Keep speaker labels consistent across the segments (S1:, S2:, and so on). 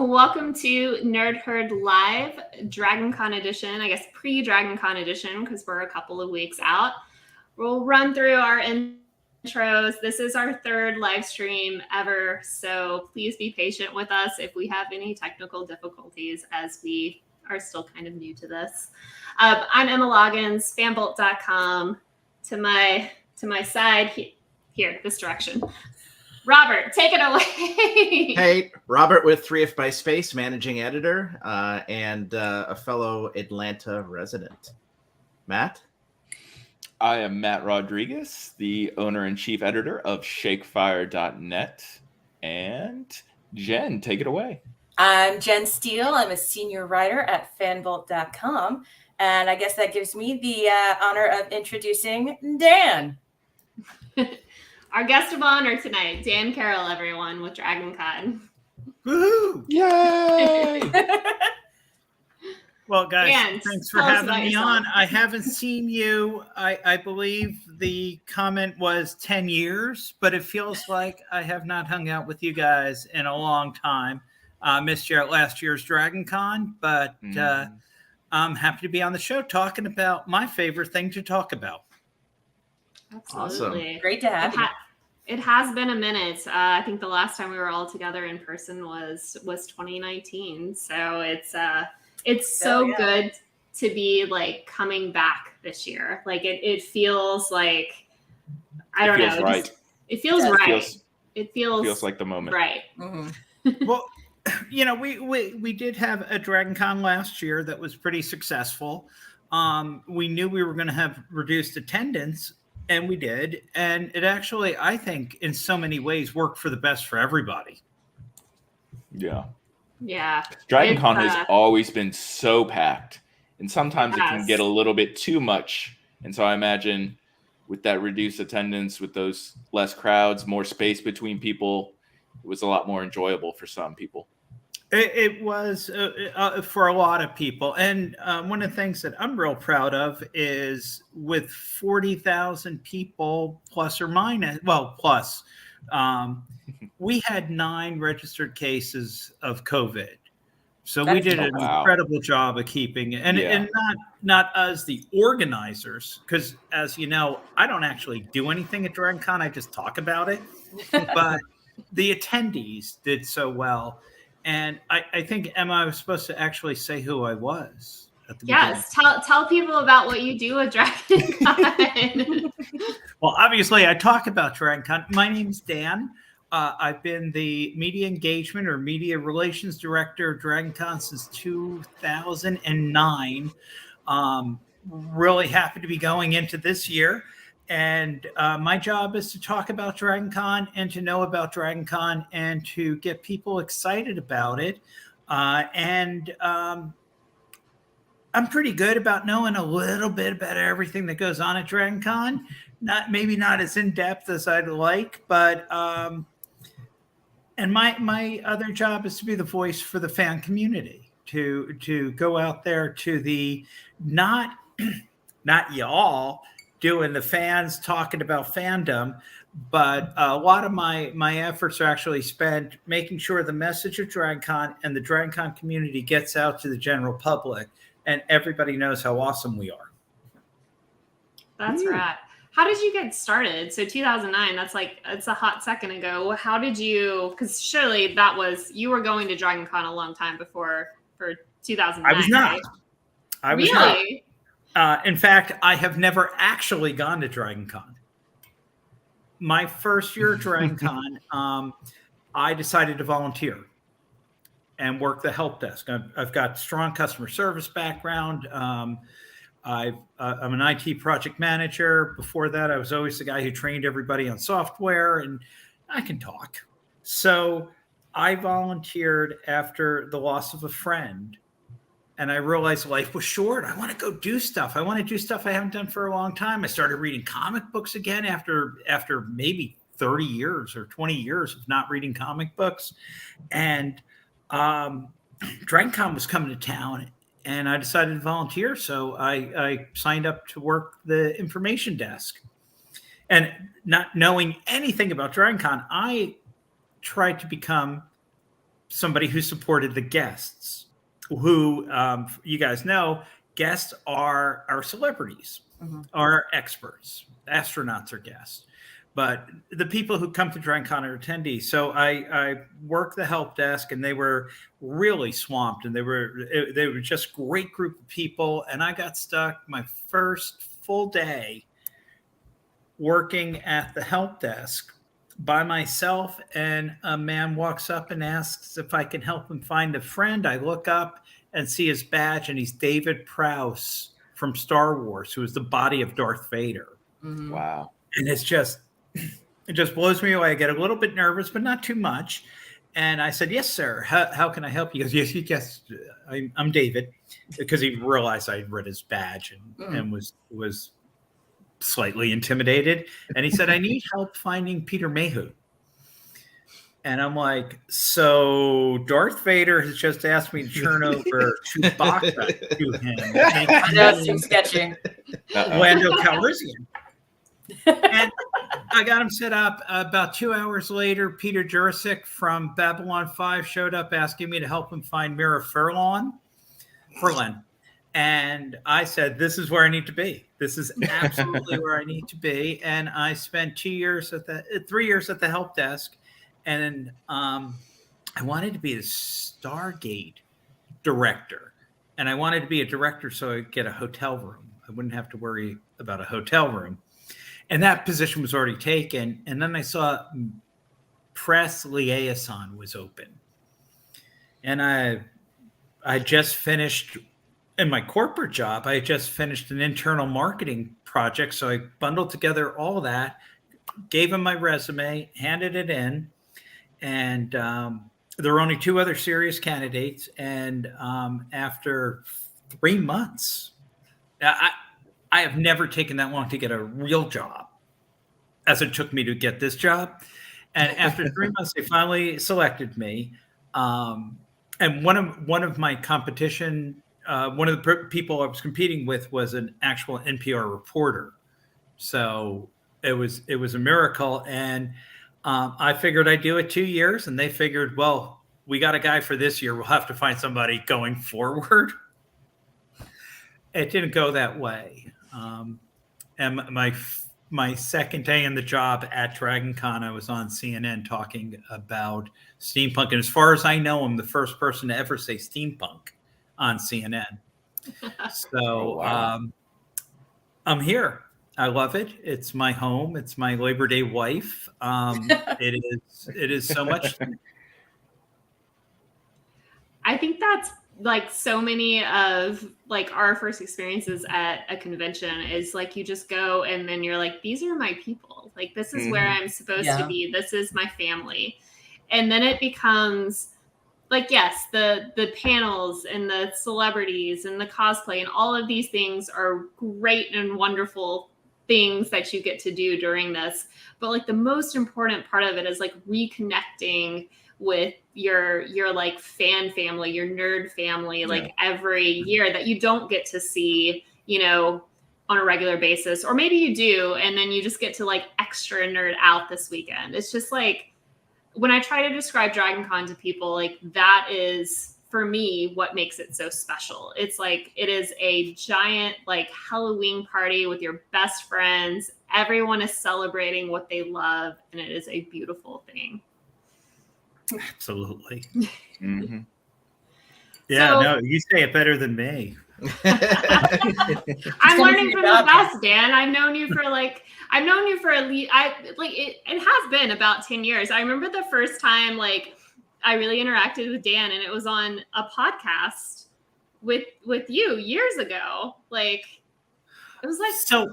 S1: Welcome to Nerd Herd Live, Dragon Con edition, I guess pre-Dragon Con edition, because we're a couple of weeks out. We'll run through our intros. This is our third live stream ever, so please be patient with us if we have any technical difficulties, as we are still kind of new to this. I'm Emma Loggins, fanbolt.com. To my side, here, this direction. Robert, take it away.
S2: Hey, Robert with 3F by Space, managing editor, and a fellow Atlanta resident. Matt?
S3: I am Matt Rodriguez, the owner and chief editor of Shakefire.net. And Jen, take it away.
S4: I'm Jen Steele. I'm a senior writer at fanbolt.com. And I guess that gives me the honor of introducing Dan.
S1: Our guest of honor tonight, Dan Carroll, everyone, with Dragon Con.
S2: Woohoo!
S3: Yay!
S5: Well, guys,
S1: Dan,
S5: thanks for having me on. I haven't seen you. I believe the comment was 10 years, but it feels like I have not hung out with you guys in a long time. Missed you at last year's Dragon Con, but I'm happy to be on the show talking about my favorite thing to talk about.
S1: Absolutely.
S2: Awesome.
S4: Great to have you.
S1: It has been a minute. I think the last time we were all together in person was 2019. So it's so good to be like coming back this year. Like it feels like, I don't know.
S3: Right.
S1: It feels right. It
S3: feels like the moment.
S1: Right.
S4: Mm-hmm.
S5: Well, you know, we did have a Dragon Con last year that was pretty successful. We knew we were going to have reduced attendance. And we did. And it actually, I think, in so many ways, worked for the best for everybody.
S3: Yeah.
S1: Yeah.
S3: Dragon Con has always been so packed. And sometimes it can get a little bit too much. And so I imagine with that reduced attendance, with those less crowds, more space between people, it was a lot more enjoyable for some people.
S5: It was for a lot of people. And one of the things that I'm real proud of is with 40,000 people plus or minus, plus, we had 9 registered cases of COVID. So we did an incredible job of keeping it. And not us, the organizers, because as you know, I don't actually do anything at Dragon Con. I just talk about it. But the attendees did so well. And I think, Emma, I was supposed to actually say who I was at the beginning.
S1: Yes, tell people about what you do at Dragon Con.
S5: Well, obviously, I talk about Dragon Con. My name's Dan. I've been the media engagement or media relations director of Dragon Con since 2009. Really happy to be going into this year. And my job is to talk about Dragon Con and to know about Dragon Con and to get people excited about it. And I'm pretty good about knowing a little bit about everything that goes on at Dragon Con. Maybe not as in depth as I'd like, but and my other job is to be the voice for the fan community, to go out there to the not y'all doing the fans talking about fandom, but a lot of my efforts are actually spent making sure the message of Dragon Con and the Dragon Con community gets out to the general public and everybody knows how awesome we are.
S1: That's right. How did you get started? So 2009, it's a hot second ago. How did you, because surely you were going to Dragon Con a long time before for 2009.
S5: I was not.
S1: Right?
S5: I was
S1: really?
S5: Not. In fact, I have never actually gone to Dragon Con. My first year at Dragon Con, I decided to volunteer and work the help desk. I've got strong customer service background. I'm an IT project manager. Before that, I was always the guy who trained everybody on software, and I can talk. So I volunteered after the loss of a friend. And I realized life was short. I want to go do stuff. I want to do stuff I haven't done for a long time. I started reading comic books again after maybe 30 years or 20 years of not reading comic books. And Dragon Con was coming to town, and I decided to volunteer. So I signed up to work the information desk. And not knowing anything about Dragon Con, I tried to become somebody who supported the guests, who you guys know, guests are our celebrities, are experts. Astronauts are guests. But the people who come to DragonCon are attendees. So I worked the help desk, and they were really swamped, and they were just a great group of people. And I got stuck my first full day working at the help desk by myself, and a man walks up and asks if I can help him find a friend. I look up and see his badge, and he's David Prowse from Star Wars, who is the body of Darth Vader.
S3: Wow.
S5: And it just blows me away. I get a little bit nervous, but not too much. And I said, "Yes, sir. How can I help you?" He goes, "Yes, I'm David," because he realized I'd read his badge and was slightly intimidated. And he said, "I need help finding Peter Mayhew." And I'm like, "So Darth Vader has just asked me to turn over Chewbacca to him."
S4: I know it seems sketchy.
S5: Lando Calrissian. And I got him set up. About 2 hours later, Peter Jurasik from Babylon 5 showed up asking me to help him find Mira Furlan. And I said, "This is where I need to be. This is absolutely where I need to be." And I spent 3 years at the help desk. And I wanted to be the Stargate director. And I wanted to be a director so I'd get a hotel room. I wouldn't have to worry about a hotel room. And that position was already taken. And then I saw press liaison was open. And I just finished, in my corporate job, I just finished an internal marketing project. So I bundled together all that, gave him my resume, handed it in. And there were only 2 other serious candidates. And after 3 months, I have never taken that long to get a real job as it took me to get this job. And after 3 months, they finally selected me. And one of my competition, one of the people I was competing with was an actual NPR reporter. So it was a miracle. And I figured I'd do it 2 years, and they figured, well, we got a guy for this year. We'll have to find somebody going forward. It didn't go that way. And my second day in the job at DragonCon, I was on CNN talking about steampunk. And as far as I know, I'm the first person to ever say steampunk on CNN. So I'm here. I love it. It's my home. It's my Labor Day wife. It is so much.
S1: I think that's like so many of like our first experiences at a convention is like you just go and then you're like, these are my people. Like this is where I'm supposed to be. This is my family. And then it becomes like, yes, the panels and the celebrities and the cosplay and all of these things are great and wonderful things that you get to do during this. But like the most important part of it is like reconnecting with your like fan family, your nerd family, like every year that you don't get to see, you know, on a regular basis, or maybe you do, and then you just get to like extra nerd out this weekend. It's just like, when I try to describe DragonCon to people, like that is for me what makes it so special. It's like, it is a giant like Halloween party with your best friends. Everyone is celebrating what they love, and it is a beautiful thing.
S5: Absolutely.
S3: Mm-hmm.
S5: Yeah,
S1: So,
S5: no, you say it better than me.
S1: I'm learning from the best, Dan. I've known you for at least, it has been about 10 years. I remember the first time like I really interacted with Dan, and it was on a podcast with you years ago. Like it was like
S5: so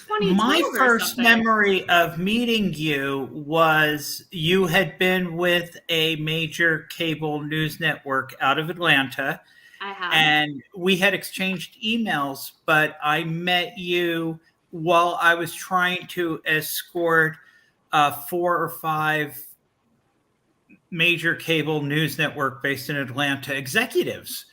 S1: 2012
S5: my
S1: or
S5: first
S1: something.
S5: memory of meeting you was you had been with a major cable news network out of Atlanta.
S1: I have.
S5: And we had exchanged emails, but I met you while I was trying to escort 4 or 5 major cable news network based in Atlanta executives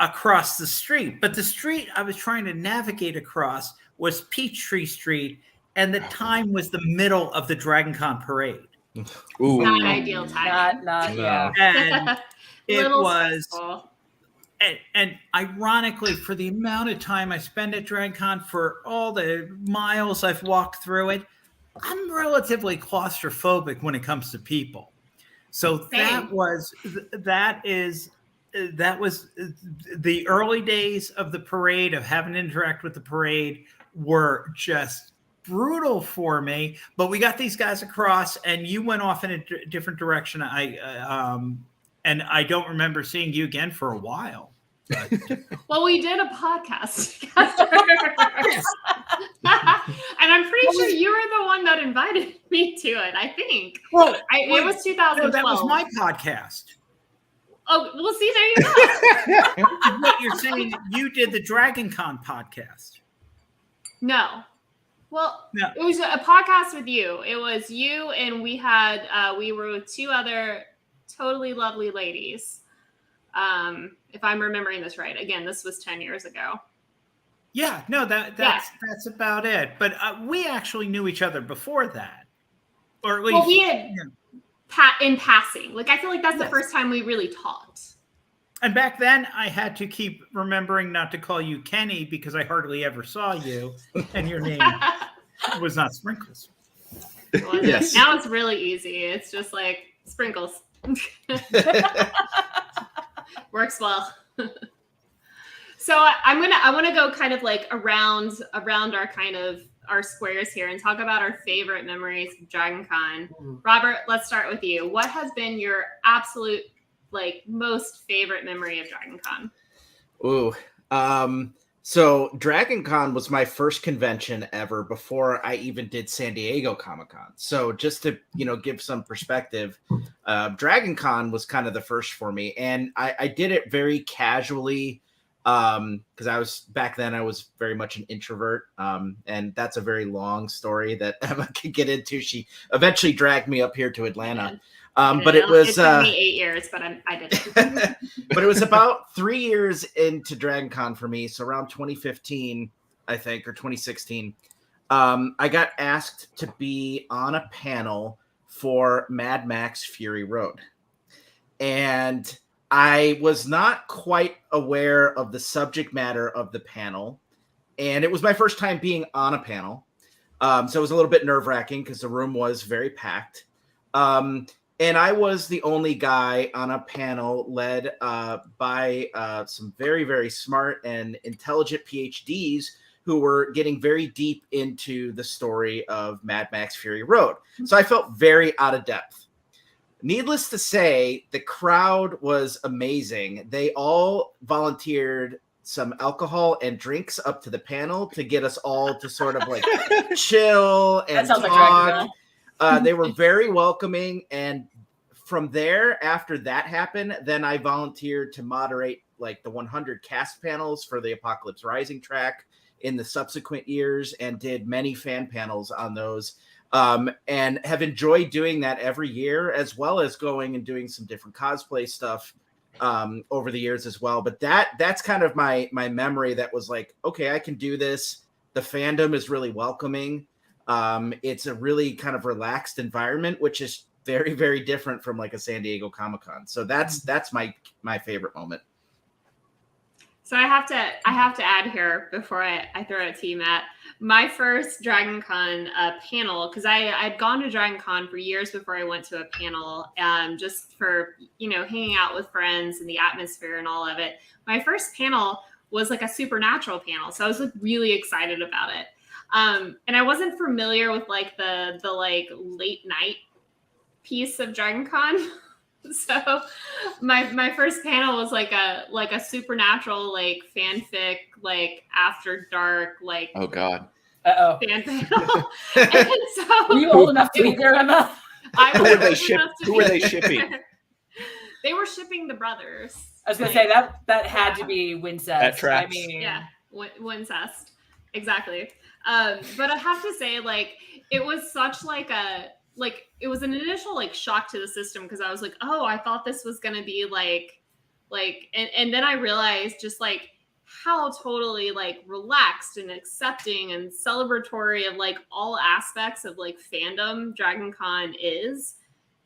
S5: across the street. But the street I was trying to navigate across was Peachtree Street, and the time was the middle of the DragonCon parade.
S3: Ooh.
S1: Not ideal time.
S4: Not
S2: No.
S4: yeah.
S5: And It was,
S1: stressful.
S5: and ironically, for the amount of time I spend at DragCon, for all the miles I've walked through it, I'm relatively claustrophobic when it comes to people. So
S1: Same.
S5: that was the early days of the parade, of having to interact with the parade, were just brutal for me. But we got these guys across, and you went off in a different direction. And I don't remember seeing you again for a while. But
S1: Well, we did a podcast together. And I'm pretty sure you were the one that invited me to it, I think.
S5: well,
S1: It was 2012.
S5: no, that was my podcast.
S1: Oh, well, see, there you go.
S5: What you're saying, you did the DragonCon podcast.
S1: No. Well,
S5: No.
S1: it was a podcast with you. It was you, and we were with two other totally lovely ladies. If I'm remembering this right. Again, this was 10 years ago.
S5: Yeah, no, that's about it. But we actually knew each other before that, or at least.
S1: Well, we had in passing. Like, I feel like that's the first time we really talked.
S5: And back then, I had to keep remembering not to call you Kenny because I hardly ever saw you, and your name was not Sprinkles.
S1: Well,
S2: Yes.
S1: Now it's really easy. It's just like Sprinkles. Works well. So I want to go kind of like around our kind of our squares here and talk about our favorite memories of DragonCon. Robert, let's start with you. What has been your absolute like most favorite memory of DragonCon?
S2: Ooh. So DragonCon was my first convention ever before I even did San Diego Comic-Con. So just to, give some perspective, DragonCon was kind of the first for me. And I did it very casually because back then I was very much an introvert. And that's a very long story that Emma could get into. She eventually dragged me up here to Atlanta. But it was
S1: it took me 8 years, but I did it.
S2: But it was about 3 years into DragonCon for me. So around 2015, I think, or 2016, I got asked to be on a panel for Mad Max Fury Road. And I was not quite aware of the subject matter of the panel. And it was my first time being on a panel. So it was a little bit nerve-wracking because the room was very packed. And I was the only guy on a panel led by some very, very smart and intelligent PhDs who were getting very deep into the story of Mad Max Fury Road. So I felt very out of depth. Needless to say, the crowd was amazing. They all volunteered some alcohol and drinks up to the panel to get us all to sort of like chill and talk. They were very welcoming. And from there, after that happened, then I volunteered to moderate like the 100 cast panels for the Apocalypse Rising track in the subsequent years and did many fan panels on those. And have enjoyed doing that every year, as well as going and doing some different cosplay stuff over the years as well. But that's kind of my memory that was like, okay, I can do this. The fandom is really welcoming. It's a really kind of relaxed environment, which is very, very different from like a San Diego Comic-Con. So that's my favorite moment.
S1: So I have to add here before I throw it to you, Matt. My first DragonCon panel, because I'd gone to DragonCon for years before I went to a panel, just for hanging out with friends and the atmosphere and all of it. My first panel was like a supernatural panel, so I was like really excited about it. And I wasn't familiar with like the like late night piece of DragonCon. So my first panel was like a supernatural like fanfic like after dark like
S3: oh god
S1: fan panel. And so
S4: were you old enough to be there, Emma?
S3: Who were they shipping?
S1: They were shipping the brothers.
S4: I was gonna say that had to be Wincest.
S3: That tracks.
S4: I mean,
S1: Yeah, Wincest, exactly. But I have to say, like, it was such it was an initial like shock to the system because I was like, oh, I thought this was gonna be like, and then I realized just like how totally like relaxed and accepting and celebratory of like all aspects of like fandom DragonCon is,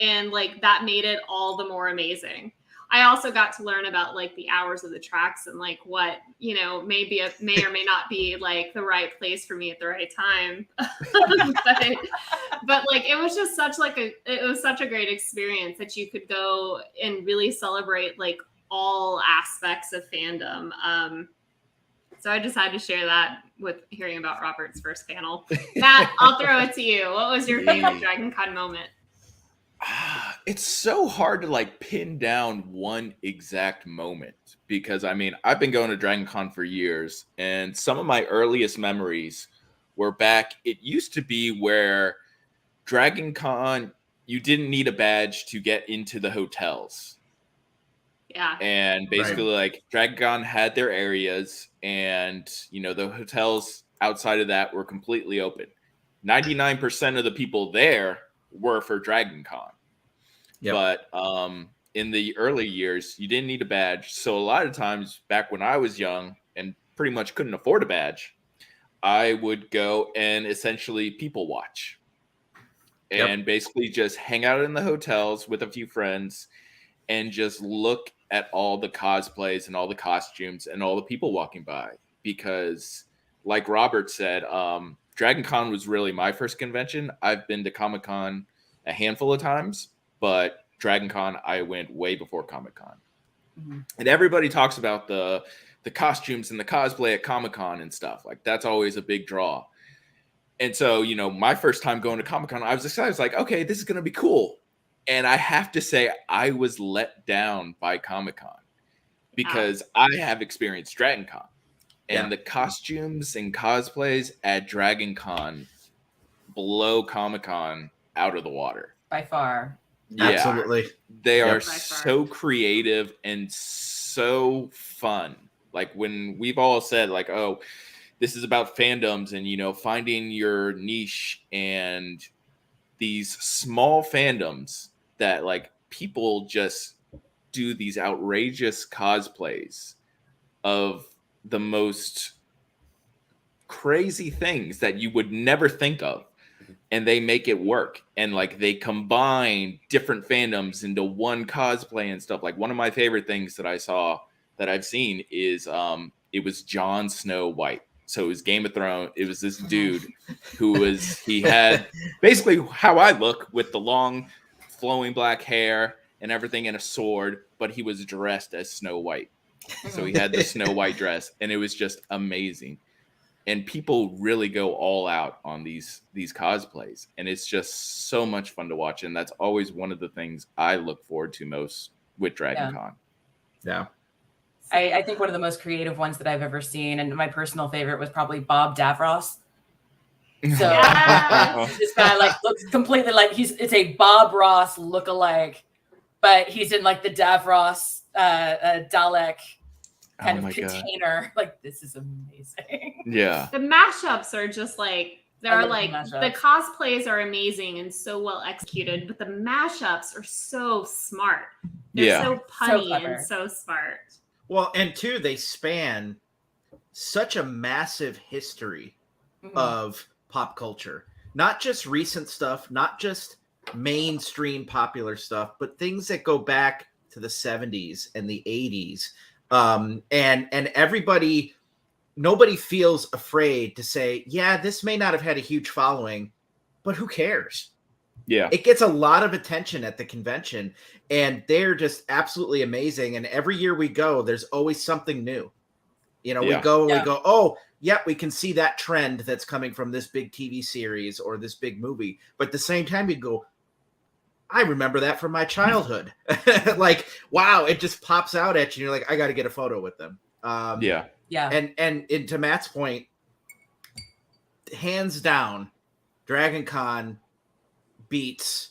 S1: and like that made it all the more amazing. I also got to learn about like the hours of the tracks and like what, you know, may or may not be like the right place for me at the right time. but like it was just such a great experience that you could go and really celebrate like all aspects of fandom. So I decided to share that with hearing about Robert's first panel. Matt, I'll throw it to you. What was your favorite Dragon Con moment?
S3: It's so hard to like pin down one exact moment because I mean, I've been going to Dragon Con for years, and some of my earliest memories were back. It used to be where Dragon Con, you didn't need a badge to get into the hotels.
S1: Yeah.
S3: And basically, like, Dragon Con had their areas, and, you know, the hotels outside of that were completely open. 99% of the people there were for Dragon Con. Yep. But in the early years, you didn't need a badge. So a lot of times, back when I was young and pretty much couldn't afford a badge, I would go and essentially people watch. And basically just hang out in the hotels with a few friends and just look at all the cosplays and all the costumes and all the people walking by. Because like Robert said, Dragon Con was really my first convention. I've been to Comic-Con a handful of times, but Dragon Con, I went way before Comic-Con. Mm-hmm. And everybody talks about the costumes and the cosplay at Comic-Con and stuff. Like, that's always a big draw. And so, you know, my first time going to Comic-Con, I was excited. I was like, okay, this is going to be cool. And I have to say, I was let down by Comic-Con because I have experienced Dragon Con. And the costumes and cosplays at Dragon Con blow Comic-Con out of the water.
S4: By far.
S2: Yeah, absolutely.
S3: They are so creative and so fun. Like when we've all said like, oh, this is about fandoms and, you know, finding your niche and these small fandoms that like people just do these outrageous cosplays of the most crazy things that you would never think of. And they make it work. And like they combine different fandoms into one cosplay and stuff. Like one of my favorite things that I saw that I've seen is it was Jon Snow White. So it was Game of Thrones. It was this dude he had basically how I look with the long flowing black hair and everything and a sword, but he was dressed as Snow White. So he had the Snow White dress and it was just amazing. And people really go all out on these cosplays. And it's just so much fun to watch. And that's always one of the things I look forward to most with Dragon Con.
S2: Yeah.
S4: I think one of the most creative ones that I've ever seen, and my personal favorite was probably Bob Davros. So this guy like looks completely like it's a Bob Ross lookalike, but he's in like the Davros Dalek kind of container. God. Like, this is amazing.
S3: Yeah.
S1: The mashups are just like, the cosplays are amazing and so well executed, but the mashups are so smart. They're so punny and so smart.
S2: Well, and two, they span such a massive history of pop culture. Not just recent stuff, not just mainstream popular stuff, but things that go back to the 70s and the 80s. And nobody feels afraid to say, yeah, this may not have had a huge following, but who cares?
S3: Yeah.
S2: It gets a lot of attention at the convention and they're just absolutely amazing. And every year we go, there's always something new. You know, we go, oh, yeah, we can see that trend that's coming from this big TV series or this big movie. But at the same time, you go, I remember that from my childhood. Like, wow, it just pops out at you. You're like, I got to get a photo with them.
S4: Yeah.
S2: And to Matt's point, hands down, Dragon Con beats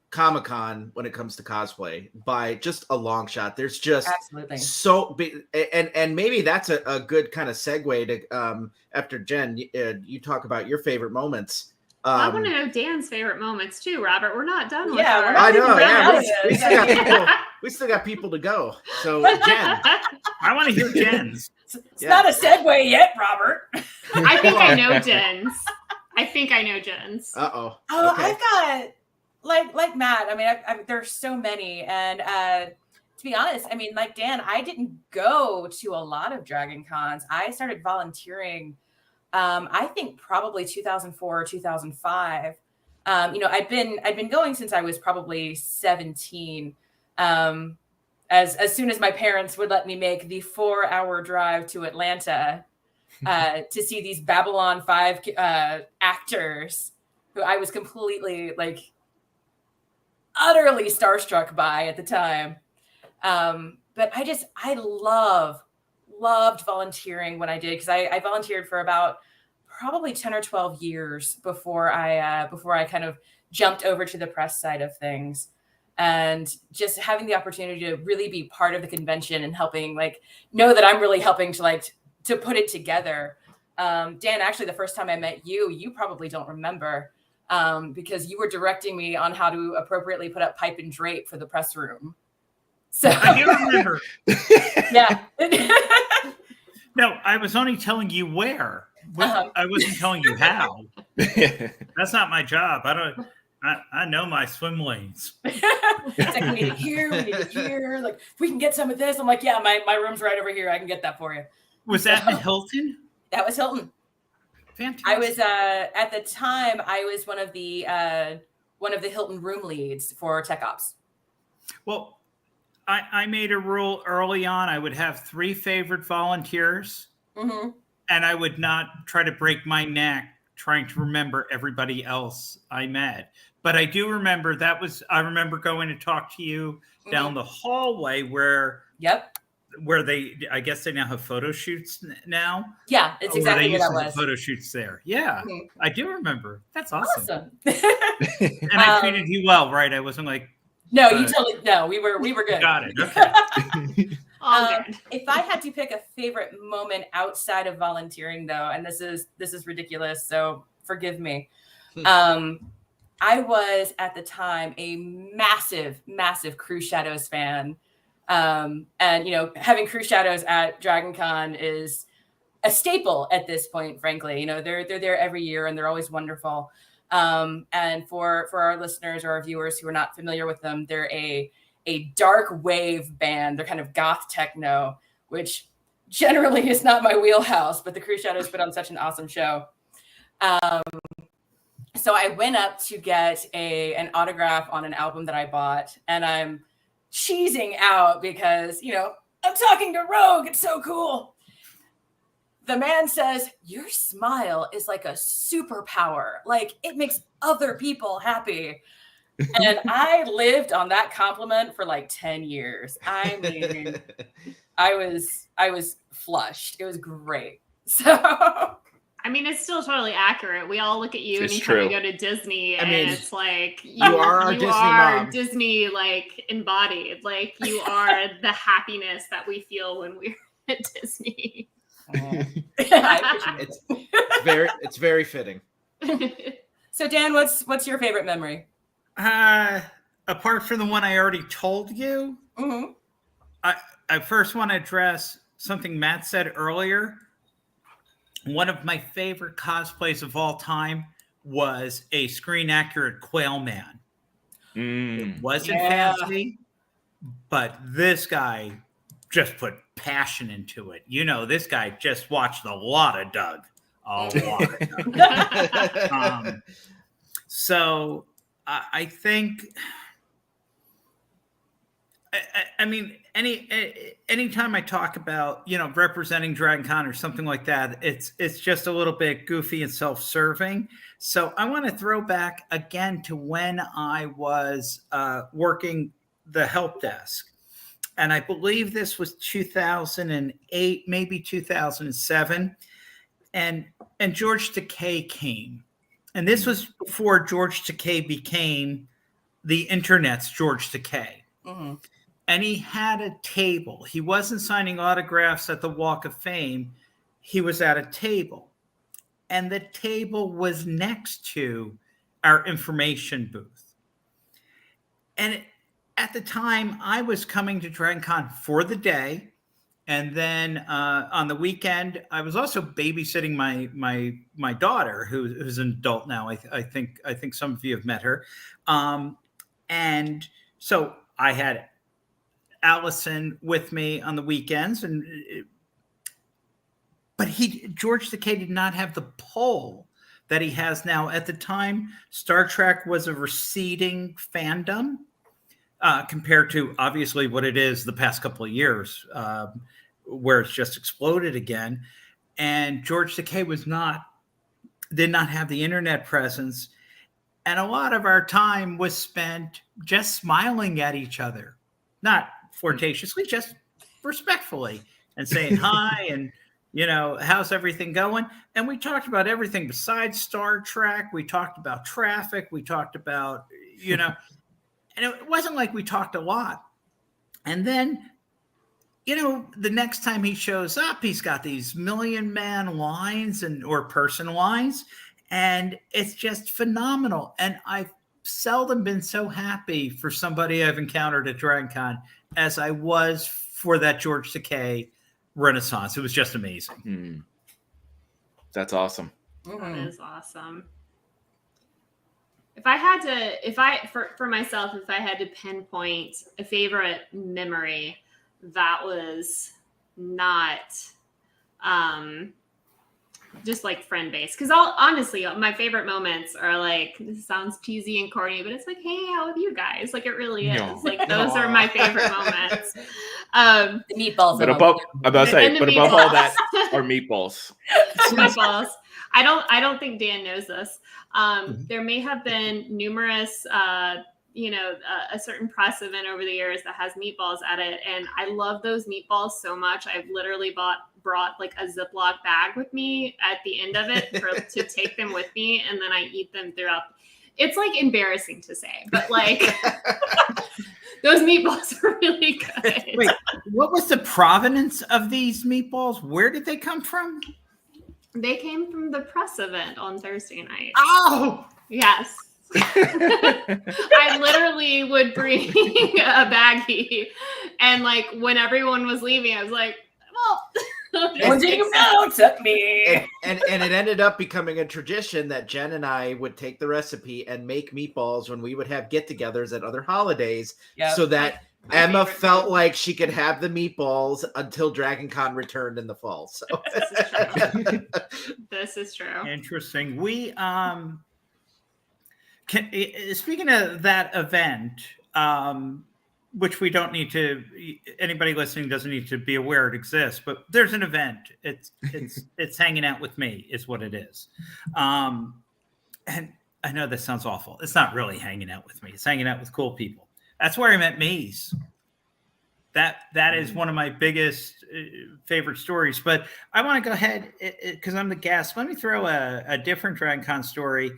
S2: Comic-Con when it comes to cosplay by just a long shot. There's just so big, and maybe that's a good kind of segue to after Jen, you talk about your favorite moments.
S1: I want to know Dan's favorite moments too, Robert. We're not done with
S2: I know. Yeah, we still got people to go. So Jen,
S5: I want to hear Jen's.
S4: It's not a segue yet, Robert.
S1: I think I know Jen's.
S2: Uh-oh.
S4: Oh, okay. I've got like Matt. I mean, there's so many, and be honest, I mean, like Dan, I didn't go to a lot of Dragon Cons. I started volunteering, I think probably 2004 or 2005. I'd been going since I was probably 17. As soon as my parents would let me make the 4-hour drive to Atlanta to see these Babylon 5 actors who I was completely like utterly starstruck by at the time. But I loved volunteering when I did, because I volunteered for about probably 10 or 12 years before I kind of jumped over to the press side of things. And just having the opportunity to really be part of the convention and helping, like, know that I'm really helping to put it together. Dan, actually, the first time I met you, you probably don't remember, because you were directing me on how to appropriately put up pipe and drape for the press room. So
S5: I do remember.
S4: Yeah.
S5: No, I was only telling you where. I wasn't telling you how. That's not my job. I know my swim lanes.
S4: It's like, we need it here, we need it here. Like, we can get some of this. I'm like, yeah, my room's right over here. I can get that for you.
S5: Was that in Hilton?
S4: That was Hilton.
S5: Fantastic.
S4: I was at the time I was one of the Hilton room leads for Tech Ops.
S5: Well, I made a rule early on. I would have 3 favorite volunteers,
S4: Mm-hmm.
S5: and I would not try to break my neck trying to remember everybody else I met. But I do remember I remember going to talk to you down the hallway where I guess they now have photo shoots now.
S4: Yeah, it's exactly what that was.
S5: Photo shoots there. Yeah, I do remember. That's awesome.
S4: And
S5: I treated you well, right? I wasn't like,
S4: no, you totally, no, we were good.
S5: Got it. Okay.
S4: If I had to pick a favorite moment outside of volunteering, though, and this is ridiculous, so forgive me. I was at the time a massive Crew Shadows fan. And having Crew Shadows at Dragon Con is a staple at this point, frankly. They're there every year and they're always wonderful. And for our listeners or our viewers who are not familiar with them, they're a dark wave band. They're kind of goth techno, which generally is not my wheelhouse, but the Crew Shadows put on such an awesome show. So I went up to get an autograph on an album that I bought, and I'm cheesing out because, I'm talking to Rogue. It's so cool. The man says, your smile is like a superpower. Like, it makes other people happy. And I lived on that compliment for like 10 years. I mean, I was flushed. It was great. So
S1: I mean, it's still totally accurate. We all look at you anytime we go to Disney, and it's like you
S2: are our Disney mom.
S1: Disney, like, embodied. Like, you are the happiness that we feel when we're at Disney.
S2: It's very fitting.
S4: So Dan, what's your favorite memory?
S5: Apart from the one I already told you, I first want to address something Matt said earlier. One of my favorite cosplays of all time was a screen accurate Quail Man. It wasn't fancy, but this guy just put passion into it. This guy just watched a lot of Doug. So I think, I mean, anytime I talk about, representing Dragon Con or something like that, it's just a little bit goofy and self-serving. So I want to throw back again to when I was working the help desk. And I believe this was 2008, maybe 2007. And George Takei came. And this was before George Takei became the internet's George Takei. Mm-hmm. And he had a table. He wasn't signing autographs at the Walk of Fame. He was at a table. And the table was next to our information booth. And at the time, I was coming to Dragon Con for the day. And then on the weekend, I was also babysitting my daughter, who's an adult now. I think some of you have met her. And so I had Allison with me on the weekends, but George Takei did not have the pull that he has now. At the time, Star Trek was a receding fandom compared to obviously what it is the past couple of years, where it's just exploded again. And George Takei did not have the internet presence. And a lot of our time was spent just smiling at each other, not flirtatiously, just respectfully, and saying hi and, how's everything going? And we talked about everything besides Star Trek. We talked about traffic. We talked about, and it wasn't like we talked a lot. And then, the next time he shows up, he's got these million-man lines or person lines, and it's just phenomenal. And I've seldom been so happy for somebody I've encountered at DragonCon as I was for that George Takei Renaissance. It was just amazing.
S3: That's awesome.
S1: That is awesome. If I had to, for myself, if I had to pinpoint a favorite memory that was not just like friend based, because honestly, my favorite moments are like, this sounds cheesy and corny, but it's like, hey, how are you guys? Like, it really is.
S3: No.
S1: Like, those are my favorite moments.
S4: The meatballs.
S3: But above all that are meatballs.
S1: Meatballs. I don't think Dan knows this. There may have been numerous a certain press event over the years that has meatballs at it, and I love those meatballs so much. I've literally brought like a Ziploc bag with me at the end of it to take them with me, and then I eat them throughout. It's like embarrassing to say, but like those meatballs are really good.
S5: Wait, what was the provenance of these meatballs? Where did they come from?
S1: They came from the press event on Thursday night.
S5: Oh,
S1: yes. I literally would bring a baggie, and like when everyone was leaving, I was like, well,
S4: except me.
S2: And it ended up becoming a tradition that Jen and I would take the recipe and make meatballs when we would have get-togethers at other holidays, so that Emma felt like she could have the meatballs until DragonCon returned in the fall. So
S1: this is true.
S5: Interesting. We speaking of that event, which we don't need to, anybody listening doesn't need to be aware it exists, but there's an event. It's hanging out with me is what it is. And I know this sounds awful. It's not really hanging out with me. It's hanging out with cool people. That's where I met Mies. That is one of my biggest favorite stories. But I want to go ahead, because I'm the guest. Let me throw a different DragonCon story.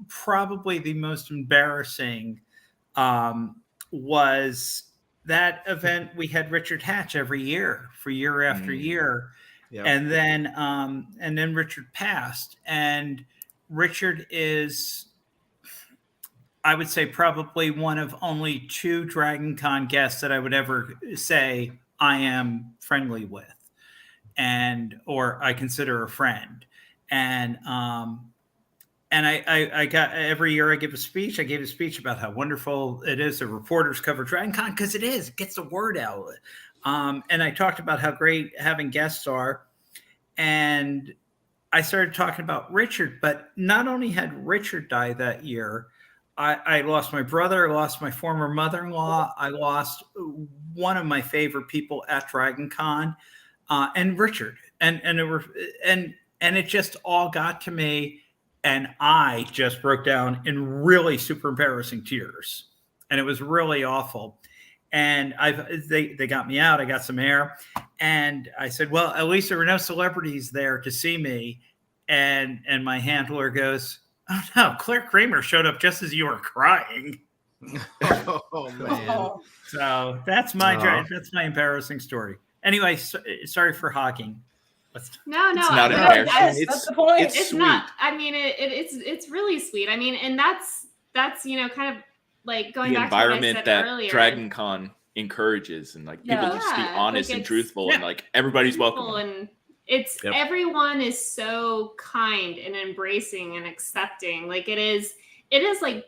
S5: Probably the most embarrassing was that event. We had Richard Hatch every year for year after year. Yep. And then Richard passed. And Richard is, I would say, probably one of only 2 DragonCon guests that I would ever say I am friendly with, or I consider a friend. And I got, every year I give a speech. I gave a speech about how wonderful it is that reporters cover DragonCon, because it gets the word out. And I talked about how great having guests are. And I started talking about Richard, but not only had Richard die that year, I lost my brother, I lost my former mother-in-law, I lost one of my favorite people at DragonCon, and Richard. And it just all got to me, and I just broke down in really super embarrassing tears. And it was really awful. And they got me out, I got some air, and I said, well, at least there were no celebrities there to see me. And my handler goes, oh no, Claire Kramer showed up just as you were crying.
S2: Oh man!
S5: So that's my embarrassing story. Anyway, sorry for hogging.
S1: No,
S3: it's not embarrassing.
S4: That's the point.
S1: It's not. I mean, it's really sweet. I mean, and that's kind of like going back to what I said earlier.
S3: DragonCon encourages, and like people just be honest and truthful, and like everybody's welcome.
S1: And everyone is so kind and embracing and accepting. Like it is like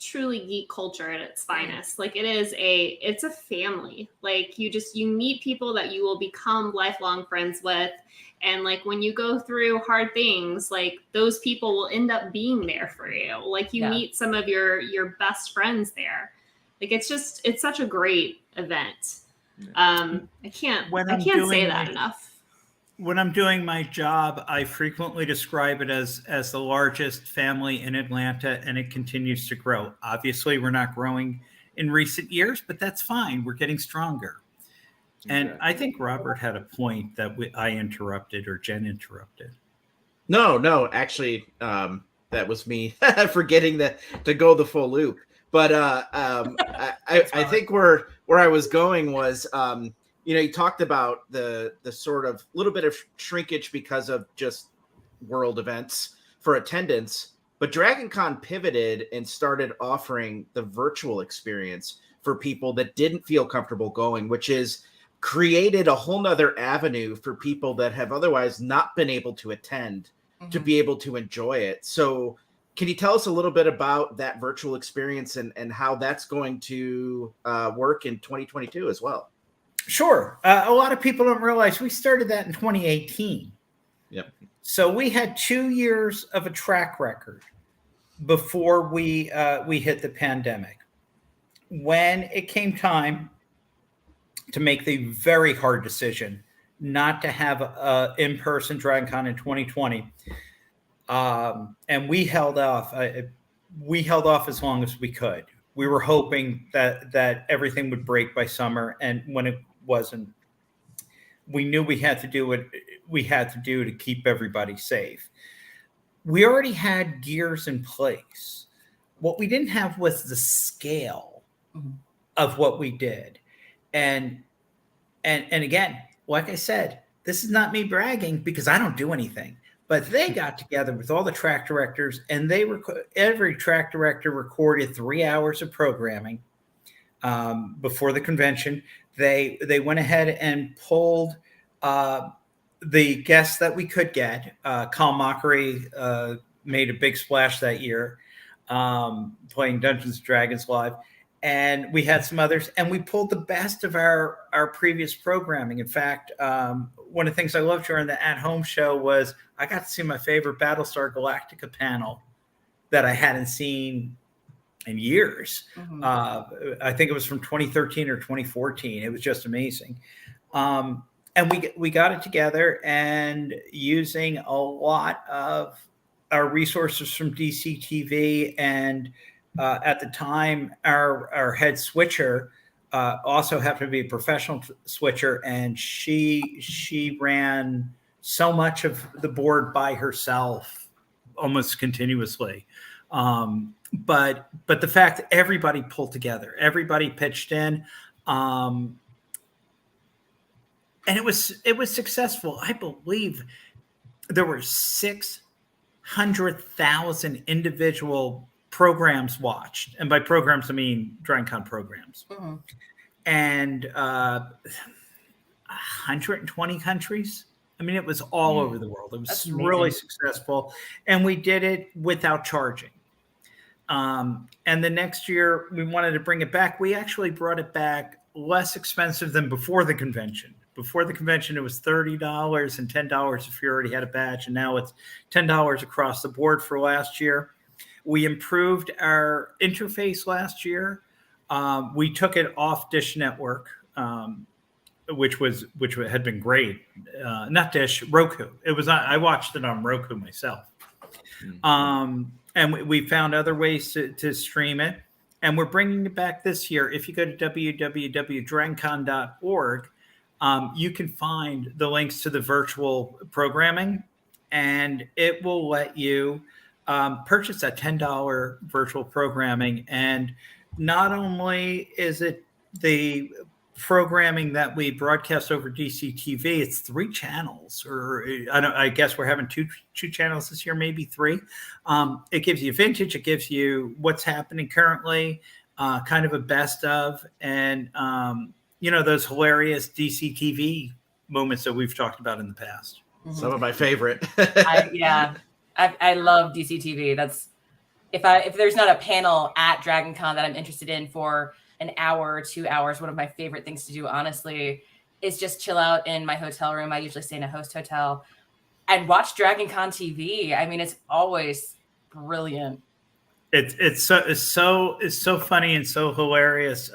S1: truly geek culture at its finest. Like it's a family. Like you meet people that you will become lifelong friends with. And like when you go through hard things, like those people will end up being there for you. Like you meet some of your best friends there. Like it's such a great event. I can't say that enough.
S5: When I'm doing my job, I frequently describe it as the largest family in Atlanta, and it continues to grow. Obviously, we're not growing in recent years, but that's fine. We're getting stronger. And I think Robert had a point that I interrupted or Jen interrupted.
S2: No, actually, that was me forgetting to go the full loop. But I think where I was going was, you talked about the sort of little bit of shrinkage because of just world events for attendance, but DragonCon pivoted and started offering the virtual experience for people that didn't feel comfortable going, which is created a whole nother avenue for people that have otherwise not been able to attend to be able to enjoy it. So can you tell us a little bit about that virtual experience and how that's going to work in 2022 as well?
S5: Sure. A lot of people don't realize we started that in 2018.
S2: Yep.
S5: So we had 2 years of a track record before we hit the pandemic. When it came time to make the very hard decision not to have a in-person DragonCon in 2020, and we held off. We held off as long as we could. We were hoping that everything would break by summer, and when it wasn't, we knew we had to do what we had to do to keep everybody safe. We already had gears in place. What we didn't have was the scale of what we did. And again, like I said, this is not me bragging because I don't do anything. But they got together with all the track directors, and every track director recorded 3 hours of programming before the convention. They went ahead and pulled the guests that we could get. Kyle Mockery made a big splash that year, playing Dungeons & Dragons live. And we had some others, and we pulled the best of our previous programming. In fact, one of the things I loved during the at-home show was I got to see my favorite Battlestar Galactica panel that I hadn't seen in years. I think it was from 2013 or 2014. It was just amazing. And we got it together, and using a lot of our resources from DC TV, and at the time, our head switcher also happened to be a professional switcher, and she ran so much of the board by herself, almost continuously. But the fact that everybody pulled together, everybody pitched in, and it was successful. I believe there were 600,000 individual programs watched, and by programs I mean DragonCon programs, and 120 countries. I mean, it was all over the world. It was really successful, and we did it without charging. And the next year we wanted to bring it back. We actually brought it back less expensive than before the convention. Before the convention, it was $30 and $10 if you already had a badge, and now it's $10 across the board for last year. We improved our interface last year. We took it off Dish Network, which had been great. Not Dish, Roku. It was. I watched it on Roku myself. And we found other ways to stream it, and we're bringing it back this year. If you go to www.dragoncon.org, you can find the links to the virtual programming, and it will let you purchase that $10 virtual programming. And not only is it the programming that we broadcast over DC TV, it's 3 channels, or I guess we're having two channels this year, maybe 3. It gives you vintage, it gives you what's happening currently, kind of a best of, and those hilarious DC TV moments that we've talked about in the past.
S2: Some of my favorite.
S4: I love DC TV. if there's not a panel at Dragon Con that I'm interested in for an hour or 2 hours, one of my favorite things to do, honestly, is just chill out in my hotel room. I usually stay in a host hotel and watch Dragon Con TV. I mean, it's always brilliant.
S5: It's so funny and so hilarious.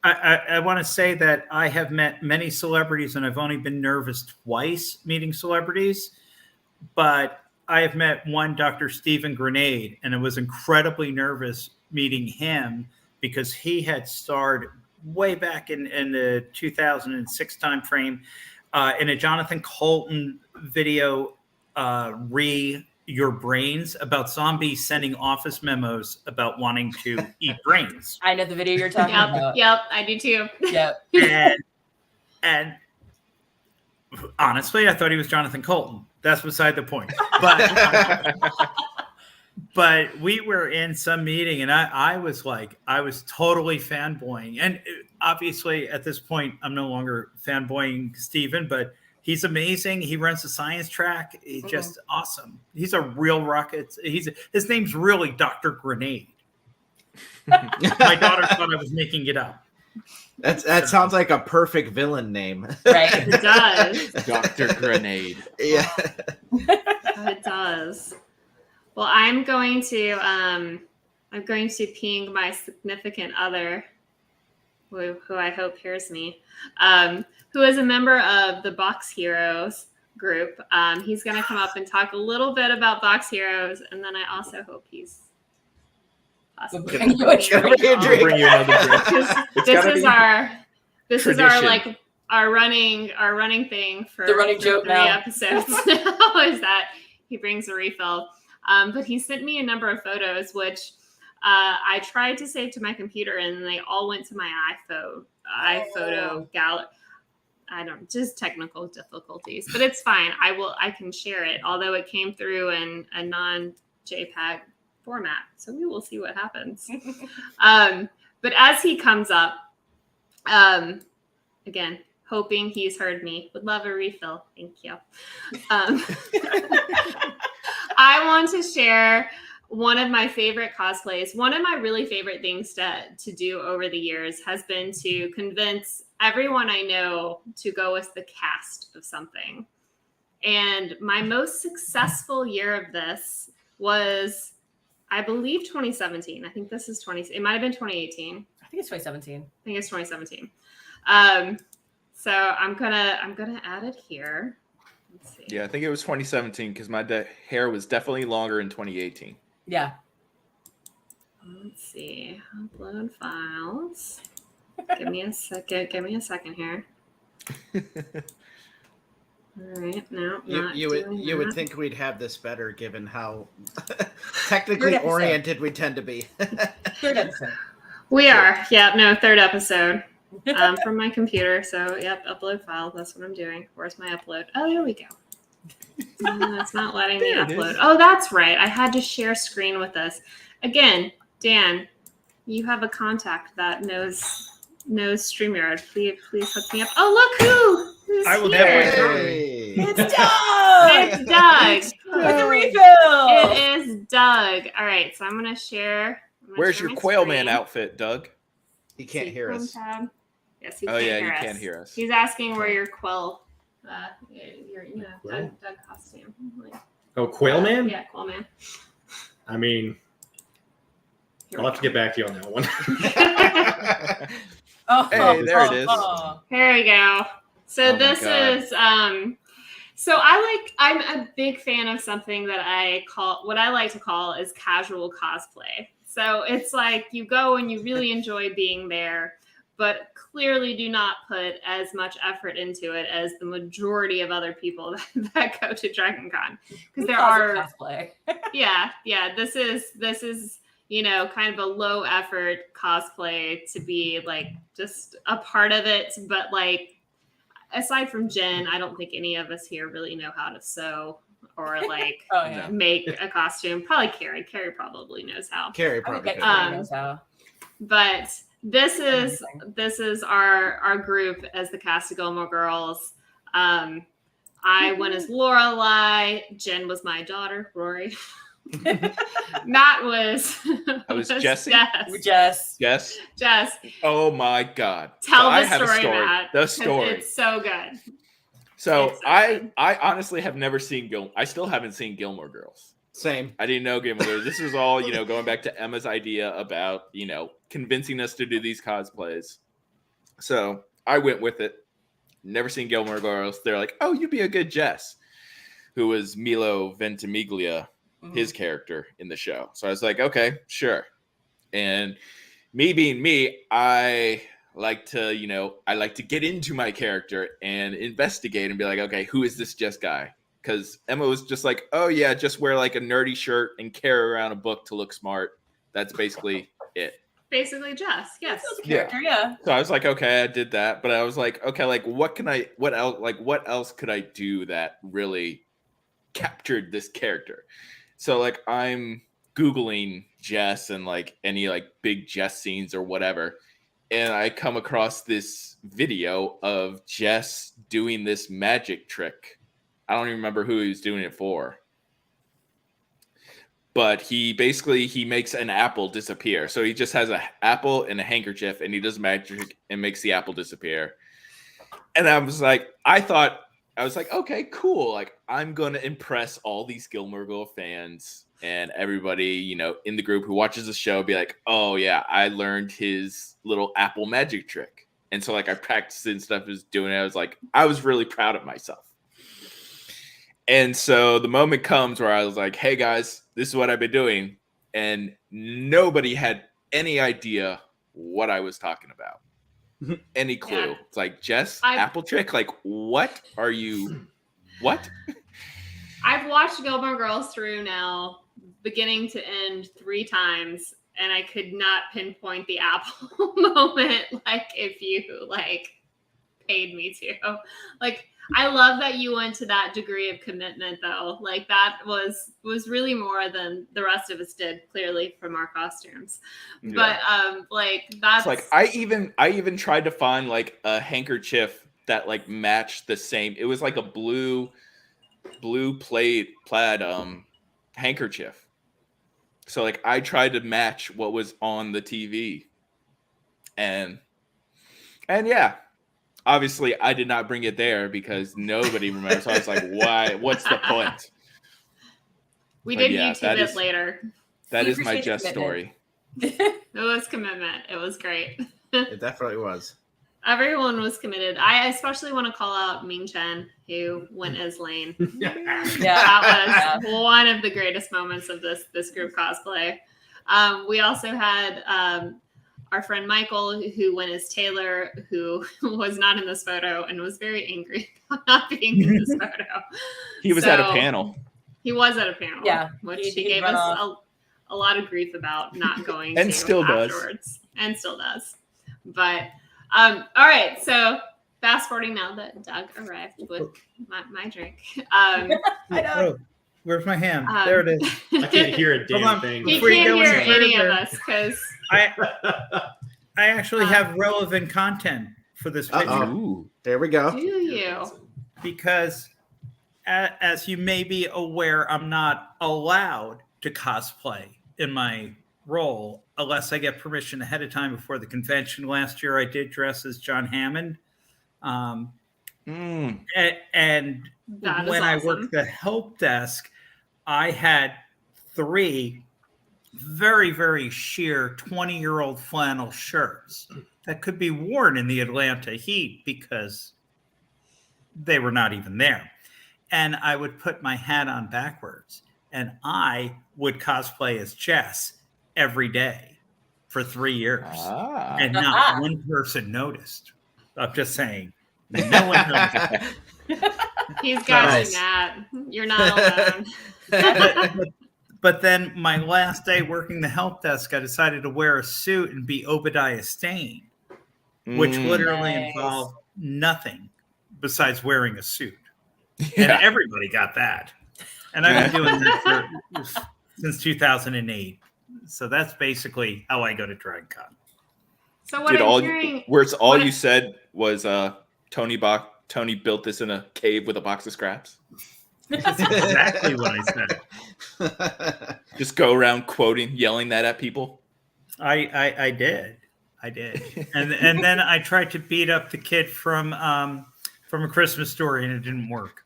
S5: I want to say that I have met many celebrities, and I've only been nervous twice meeting celebrities, but I have met one, Dr. Stephen Grenade, and I was incredibly nervous meeting him because he had starred way back in the 2006 timeframe in a Jonathan Colton video, Your Brains, about zombies sending office memos about wanting to eat brains.
S4: I know the video you're talking about.
S1: Yep, I do too.
S4: Yep.
S5: And honestly, I thought he was Jonathan Colton. That's beside the point. But we were in some meeting, and I was totally fanboying. And obviously, at this point, I'm no longer fanboying Stephen, but he's amazing. He runs the science track. He's just awesome. He's a real rocket. His name's really Dr. Grenade. My daughter thought I was making it up.
S2: That sounds like a perfect villain name.
S4: Right.
S1: It does.
S3: Dr. Grenade.
S2: Yeah.
S1: It does. Well, I'm going to ping my significant other, who I hope hears me, who is a member of the Box Heroes group. He's going to come up and talk a little bit about Box Heroes, and then I also hope he's possibly
S4: Bring you a drink.
S6: Bring you another drink.
S1: This is our like our running thing for
S4: The running joke
S1: 3
S4: now.
S1: episodes now is that he brings a refill. But he sent me a number of photos, which I tried to save to my computer, and they all went to my iPhoto gallery. Just technical difficulties, but it's fine. I can share it, although it came through in a non-JPEG format. So we will see what happens. But as he comes up, again, hoping he's heard me, would love a refill. Thank you. I want to share one of my favorite cosplays. One of my really favorite things to do over the years has been to convince everyone I know to go with the cast of something. And my most successful year of this was, I believe, 2017. I think this is it might have been 2018.
S4: I think it's 2017.
S1: I think it's 2017. So I'm gonna add it here. Let's see.
S3: Yeah, I think it was 2017 because my hair was definitely longer in 2018.
S4: Yeah.
S1: Let's see. Upload files. Give me a second here. All right. No,
S2: you would think we'd have this better given how technically oriented we tend to be.
S4: Third episode.
S1: We are. Yeah. No, third episode. From my computer. So, yep, upload file. That's what I'm doing. Where's my upload? Oh, there we go. It's not letting me upload. Oh, that's right. I had to share screen with us. Again, Dan, you have a contact that knows StreamYard. Please hook me up. Oh, look who's
S5: I will
S1: here.
S2: Hey.
S4: It's Doug!
S1: It's Doug.
S4: With a refill!
S1: It is Doug. All right, so I'm going to share.
S3: Where's your Quail Man outfit, Doug?
S2: He can't hear us.
S1: Yes, he
S3: Oh,
S1: can't
S3: yeah,
S1: hear
S3: you
S1: us.
S3: can't hear us.
S1: He's asking where your quill, your Doug costume.
S6: Oh, Quail Man?
S1: Yeah, Quail Man.
S6: I mean, I'll have to get back to you on that one.
S3: Hey, there it is.
S1: Here we go. So
S3: Oh
S1: this is so I'm a big fan of something that what I like to call is casual cosplay. So it's like you go and you really enjoy being there, but clearly do not put as much effort into it as the majority of other people that go to Dragon Con. Because there are
S4: cosplay.
S1: yeah, this is kind of a low effort cosplay to be like just a part of it. But like, aside from Jen, I don't think any of us here really know how to sew or like make a costume. Probably Carrie. Carrie probably knows how.
S2: Carrie probably could.
S4: Knows how.
S1: But this is our group as the cast of Gilmore Girls. I went as Lorelai. Jen was my daughter, Rory. Matt was.
S3: I was Jesse?
S1: Jess.
S3: Jess. Oh my God.
S1: Tell
S3: I
S1: the
S3: have
S1: story,
S3: a story.
S1: Matt.
S3: The story.
S1: It's so good.
S3: So
S1: It's so good.
S3: I honestly have never seen I still haven't seen Gilmore Girls.
S2: Same.
S3: I didn't know Gilmore Girls. This was all, going back to Emma's idea about, convincing us to do these cosplays. So I went with it. Never seen Gilmore Girls. They're like, oh, you'd be a good Jess, who was Milo Ventimiglia, his character in the show. So I was like, okay, sure. And me being me, I like to get into my character and investigate and be like, okay, who is this Jess guy? Because Emma was just like, oh yeah, just wear like a nerdy shirt and carry around a book to look smart. That's basically it.
S1: Basically Jess, yes.
S4: That's a character, yeah.
S3: So I was like, okay, I did that. But I was like, okay, like what else could I do that really captured this character? So like I'm Googling Jess and like any like big Jess scenes or whatever. And I come across this video of Jess doing this magic trick. I don't even remember who he was doing it for. But he makes an apple disappear. So he just has an apple and a handkerchief and he does magic and makes the apple disappear. And I was like, okay, cool. Like I'm going to impress all these Gilmore Girls fans and everybody, in the group who watches the show be like, oh yeah, I learned his little apple magic trick. And so like I practiced and stuff was doing it. I was really proud of myself. And so the moment comes where I was like, hey guys, this is what I've been doing. And nobody had any idea what I was talking about. Any clue. Yeah. It's like, Jess, apple trick? Like, what are you? What?
S1: I've watched Gilmore Girls through now, beginning to end 3 times. And I could not pinpoint the apple moment, like if you paid me to. Like, I love that you went to that degree of commitment, though. Like that was really more than the rest of us did, clearly from our costumes. Yeah. But that's
S3: like I even tried to find like a handkerchief that like matched the same. It was like a blue plaid handkerchief. So like I tried to match what was on the TV, and yeah. Obviously, I did not bring it there because nobody remembers. So I was like, why? What's the point?
S1: We did YouTube it later.
S3: That is my Jess story.
S1: It was commitment. It was great.
S2: It definitely was.
S1: Everyone was committed. I especially want to call out Ming Chen, who went as Lane.
S4: Yeah.
S1: That was one of the greatest moments of this group cosplay. We also had our friend Michael, who went as Taylor, who was not in this photo and was very angry about not being in this photo.
S3: He was at a panel.
S1: He was at a panel.
S4: Yeah.
S1: Which he gave us a lot of grief about not going
S3: and
S1: to
S3: still
S1: afterwards.
S3: Does.
S1: And still does. But, all right. So fast forwarding now that Doug arrived with my drink.
S4: I know.
S5: Oh, where's my hand? There it is.
S6: I can't hear a damn thing.
S1: He can't hear any of us because
S5: I actually have relevant content for this picture.
S2: Ooh, there we go.
S1: Do you?
S5: Because as you may be aware, I'm not allowed to cosplay in my role unless I get permission ahead of time before the convention. Last year I did dress as John Hammond. And when I worked the help desk, I had 3 very, very sheer 20-year-old flannel shirts that could be worn in the Atlanta heat because they were not even there. And I would put my hat on backwards and I would cosplay as Jess every day for 3 years. And not one person noticed. I'm just saying. No one noticed.
S1: He's got you, Matt. You're not alone.
S5: But then my last day working the help desk, I decided to wear a suit and be Obadiah Stane, which literally involved nothing besides wearing a suit. Yeah. And everybody got that. And I've been doing that since 2008. So that's basically how I go to DragonCon.
S1: So what I'm hearing...
S3: you said was Tony built this in a cave with a box of scraps?
S5: That's exactly what I said.
S3: Just go around quoting, yelling that at people.
S5: I did, and then I tried to beat up the kid from A Christmas Story, and it didn't work.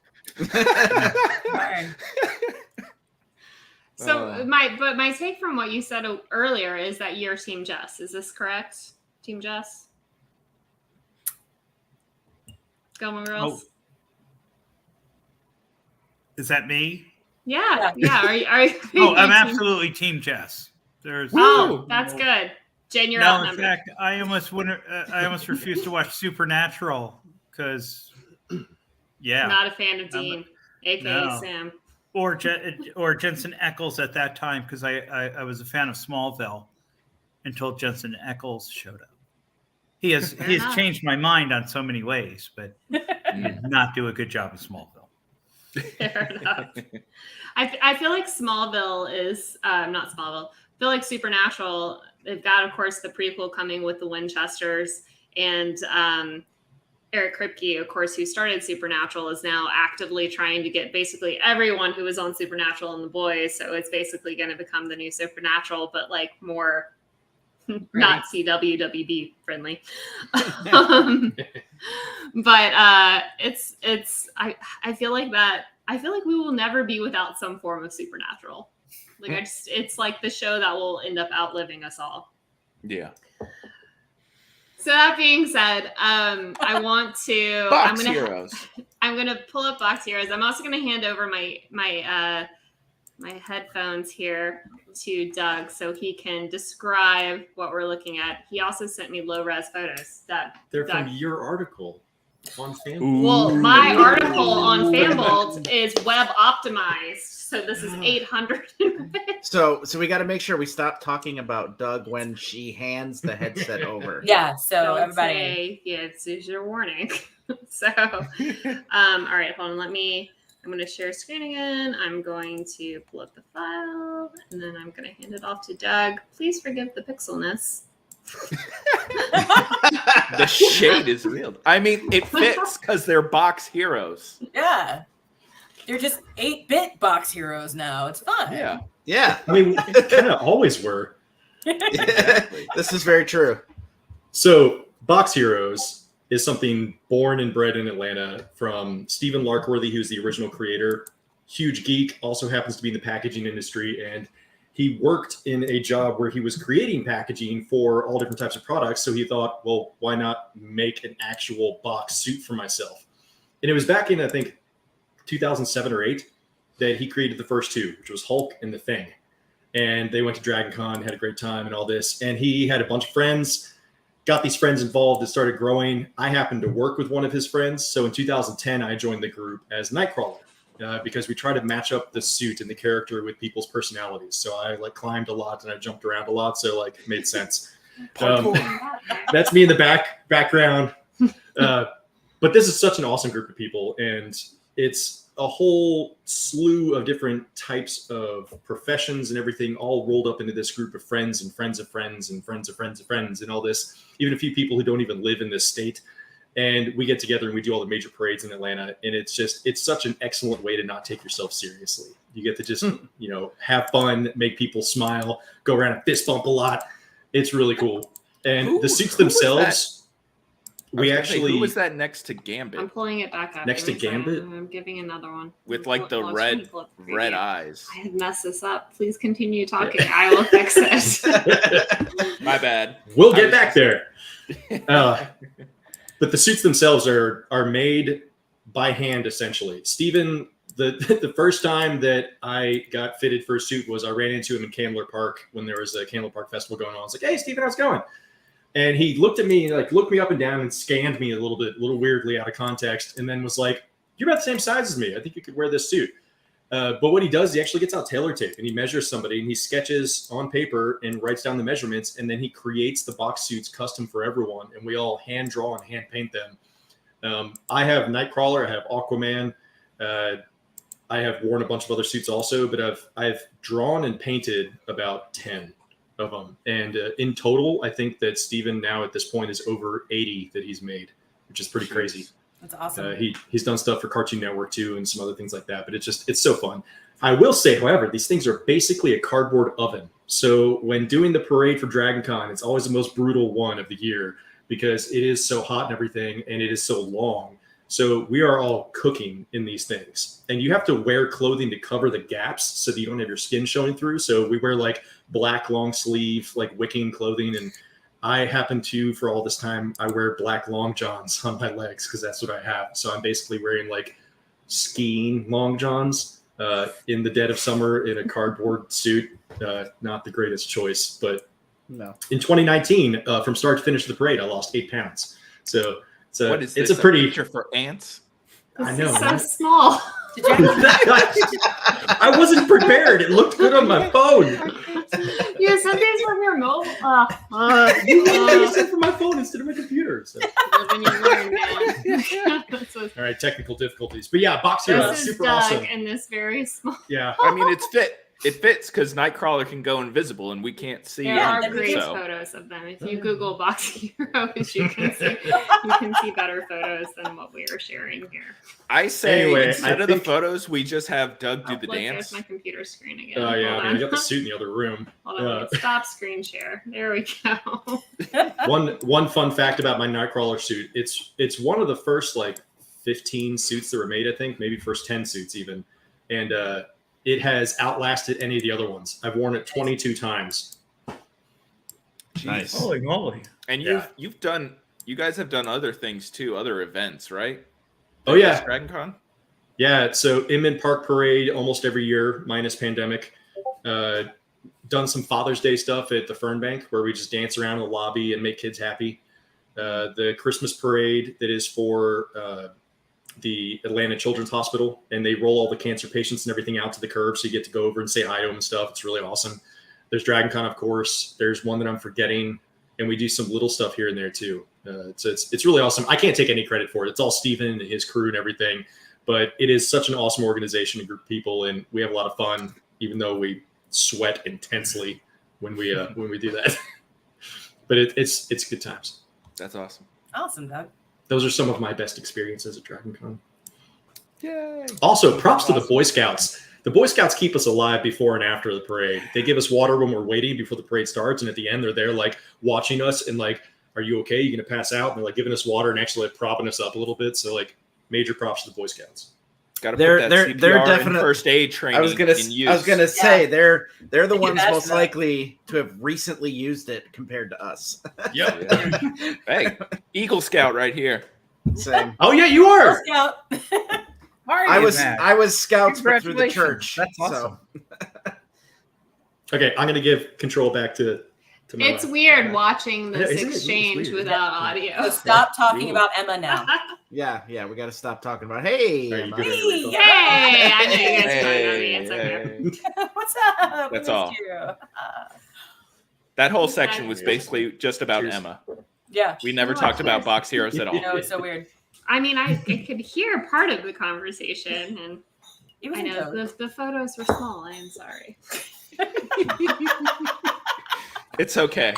S1: So my take from what you said earlier is that you're Team Jess. Is this correct, Team Jess? Gilmore Girls.
S5: Oh. Is that me?
S1: Yeah. Are you
S5: I'm absolutely Team Jess.
S1: That's good. Jen, you're outnumbered.
S5: In fact, I almost refused to watch Supernatural because,
S1: not a fan of Dean, aka Sam,
S5: or Jensen Ackles at that time because I was a fan of Smallville until Jensen Ackles showed up. He has changed my mind on so many ways, but he did not do a good job of Smallville.
S1: Fair enough. I feel like Smallville is not Smallville. I feel like Supernatural. They've got, of course, the prequel coming with the Winchesters, and Eric Kripke, of course, who started Supernatural, is now actively trying to get basically everyone who was on Supernatural and The Boys. So it's basically going to become the new Supernatural, but like more not CWWB friendly. But I feel like that. I feel like we will never be without some form of Supernatural. Like it's like the show that will end up outliving us all.
S3: Yeah.
S1: So that being said, I want to.
S3: Heroes.
S1: I'm gonna pull up Box Heroes. I'm also gonna hand over my headphones here to Doug so he can describe what we're looking at. He also sent me low-res photos.
S6: They're
S1: Doug.
S6: from your article on Fanbolt.
S1: Well, my article on Fanbolt is web optimized, so this is 800.
S2: So we got to make sure we stop talking about Doug when she hands the headset over.
S4: Yeah. So
S1: Don't
S4: everybody,
S1: it's your warning. So, all right, hold on. I'm going to share screen again. I'm going to pull up the file, and then I'm going to hand it off to Doug. Please forgive the pixelness.
S3: The shade is real. I mean, it fits because they're Box Heroes.
S4: yeah, they're just 8-bit Box Heroes now. It's fun.
S2: Yeah.
S6: I mean, it kind of always were.
S3: Exactly.
S2: This is very true.
S6: So, Box Heroes is something born and bred in Atlanta from Stephen Larkworthy, who's the original creator. Huge geek, also happens to be in the packaging industry, and he worked in a job where he was creating packaging for all different types of products. So he thought, well, why not make an actual box suit for myself? And it was back in, I think, 2007 or 8 that he created the first two, which was Hulk and the Thing. And they went to Dragon Con, had a great time and all this. And he had a bunch of friends, got these friends involved. It started growing. I happened to work with one of his friends. So in 2010, I joined the group as Nightcrawler. Because we try to match up the suit and the character with people's personalities. So I climbed a lot and I jumped around a lot. So it made sense. That's me in the background. But this is such an awesome group of people. And it's a whole slew of different types of professions and everything all rolled up into this group of friends and friends of friends and friends of friends of friends and all this. Even a few people who don't even live in this state. And we get together and we do all the major parades in Atlanta. And it's such an excellent way to not take yourself seriously. You get to just, have fun, make people smile, go around and fist bump a lot. It's really cool. And the suits themselves, who
S3: was that next to Gambit?
S1: I'm pulling it back up.
S6: Next to Gambit?
S1: I'm giving another one.
S3: With the red eyes.
S1: I had messed this up. Please continue talking. I will fix it.
S3: My bad.
S6: We'll get back there. But the suits themselves are made by hand, essentially. Steven, the first time that I got fitted for a suit was I ran into him in Candler Park when there was a Candler Park festival going on. I was like, hey, Steven, how's it going? And he looked at me, looked me up and down and scanned me a little weirdly out of context, and then was like, you're about the same size as me. I think you could wear this suit. But what he does, he actually gets out tailor tape and he measures somebody and he sketches on paper and writes down the measurements. And then he creates the box suits custom for everyone. And we all hand draw and hand paint them. I have Nightcrawler. I have Aquaman. I have worn a bunch of other suits also, but I've drawn and painted about 10 of them. And in total, I think that Steven now at this point is over 80 that he's made, which is pretty crazy.
S4: That's awesome.
S6: He's done stuff for Cartoon Network too, and some other things like that. But it's so fun. I will say, however, these things are basically a cardboard oven. So when doing the parade for Dragon Con, it's always the most brutal one of the year because it is so hot and everything, and it is so long. So we are all cooking in these things, and you have to wear clothing to cover the gaps so that you don't have your skin showing through. So we wear like black long sleeve, like wicking clothing. And I happen to, for all this time, I wear black long johns on my legs because that's what I have. So I'm basically wearing like skiing long johns in the dead of summer in a cardboard suit. Not the greatest choice, but
S2: No.
S6: in 2019, from start to finish of the parade, I lost 8 pounds. So
S3: What is
S6: it's
S3: this,
S6: a pretty
S3: picture for ants?
S6: I
S1: This
S6: know,
S1: is so
S6: right?
S1: small.
S6: I wasn't prepared. It looked good on my phone.
S1: You sent these from your mobile.
S6: You sent from my phone instead of my computer. So.
S1: Live and you learn, man.
S6: All right, technical difficulties, but yeah, Box Hero
S1: This
S6: is
S1: is
S6: super
S1: Doug
S6: awesome.
S1: in this very small.
S6: Yeah,
S3: I mean, it fits because Nightcrawler can go invisible and we can't see
S1: There are
S3: anything,
S1: great
S3: so.
S1: photos of them. If you Google Box Heroes, you can see better photos than what we are sharing here.
S3: I say
S6: Anyway,
S3: instead
S6: I
S3: of the
S6: think-
S3: photos, we just have Doug do the
S1: Look,
S3: dance.
S1: there's my computer screen again.
S6: oh yeah,
S1: Hold
S6: man,
S1: on.
S6: I got the suit in the other room.
S1: Hold on. Stop screen share. There we go.
S6: One fun fact about my Nightcrawler suit: it's one of the first like 15 suits that were made. I think maybe first 10 suits even, and it has outlasted any of the other ones. I've worn it 22 times.
S3: Jeez.
S2: Nice.
S5: Holy moly.
S3: And
S6: Yeah.
S3: you guys have done other things too, other events, right?
S6: Oh yeah,
S3: Dragon Con?
S6: yeah. So Inman Park Parade almost every year, minus pandemic. Done some Father's Day stuff at the Fern Bank where we just dance around in the lobby and make kids happy. The Christmas parade that is for the Atlanta Children's Hospital, and they roll all the cancer patients and everything out to the curb, so you get to go over and say hi to them and stuff. It's really awesome. There's Dragon Con, of course. There's one that I'm forgetting, and we do some little stuff here and there too. So it's really awesome. I can't take any credit for it. It's all Steven and his crew and everything, but it is such an awesome organization and group of people, and we have a lot of fun, even though we sweat intensely when we do that. But it's good times.
S3: That's awesome.
S4: Awesome, Doug.
S6: Those are some of my best experiences at Dragon Con.
S3: Yay.
S6: Also, props to the Boy Scouts. The Boy Scouts keep us alive before and after the parade. They give us water when we're waiting before the parade starts, and at the end, they're there like watching us and like, "Are you okay? You gonna pass out?" And they're like giving us water and actually like propping us up a little bit. So like, major props to the Boy Scouts.
S3: Got to
S2: They're-
S3: put that
S2: they're
S3: CPR and
S2: definite-
S3: first aid training
S2: I was gonna say they're the
S4: can
S2: ones
S4: imagine
S2: most
S4: that.
S2: likely to have recently used it compared to us.
S6: Yep.
S3: Yeah. Hey, Eagle Scout right here.
S2: Same.
S6: Oh yeah, you
S4: Girl
S6: are.
S4: Scout.
S2: I was scouts but through the
S5: Congratulations.
S2: church.
S5: That's awesome.
S2: So
S6: Okay, I'm gonna give control back to my
S1: It's
S6: wife.
S1: weird watching
S6: Yeah,
S1: this
S6: isn't it? It's
S1: exchange
S6: weird.
S1: without
S4: So
S1: audio.
S4: stop talking
S3: Ooh.
S4: about Emma now.
S2: yeah, we got to stop talking about. Hey,
S6: Are you
S2: Emma.
S6: good?
S4: Hey,
S1: Hey, I know you guys
S3: Hey,
S1: calling on me. It's okay.
S3: hey.
S4: What's up? We
S3: That's
S4: missed
S3: all.
S4: you.
S3: That whole section was basically just about
S6: Cheers.
S3: Emma.
S4: Yeah.
S3: We never
S1: Oh,
S3: talked about
S1: cheers.
S3: Box Heroes at all.
S4: No, it's so weird.
S1: I mean, I could hear part of the conversation, and
S4: It was
S1: I know
S4: dope.
S1: the photos were small. I am sorry.
S3: It's okay.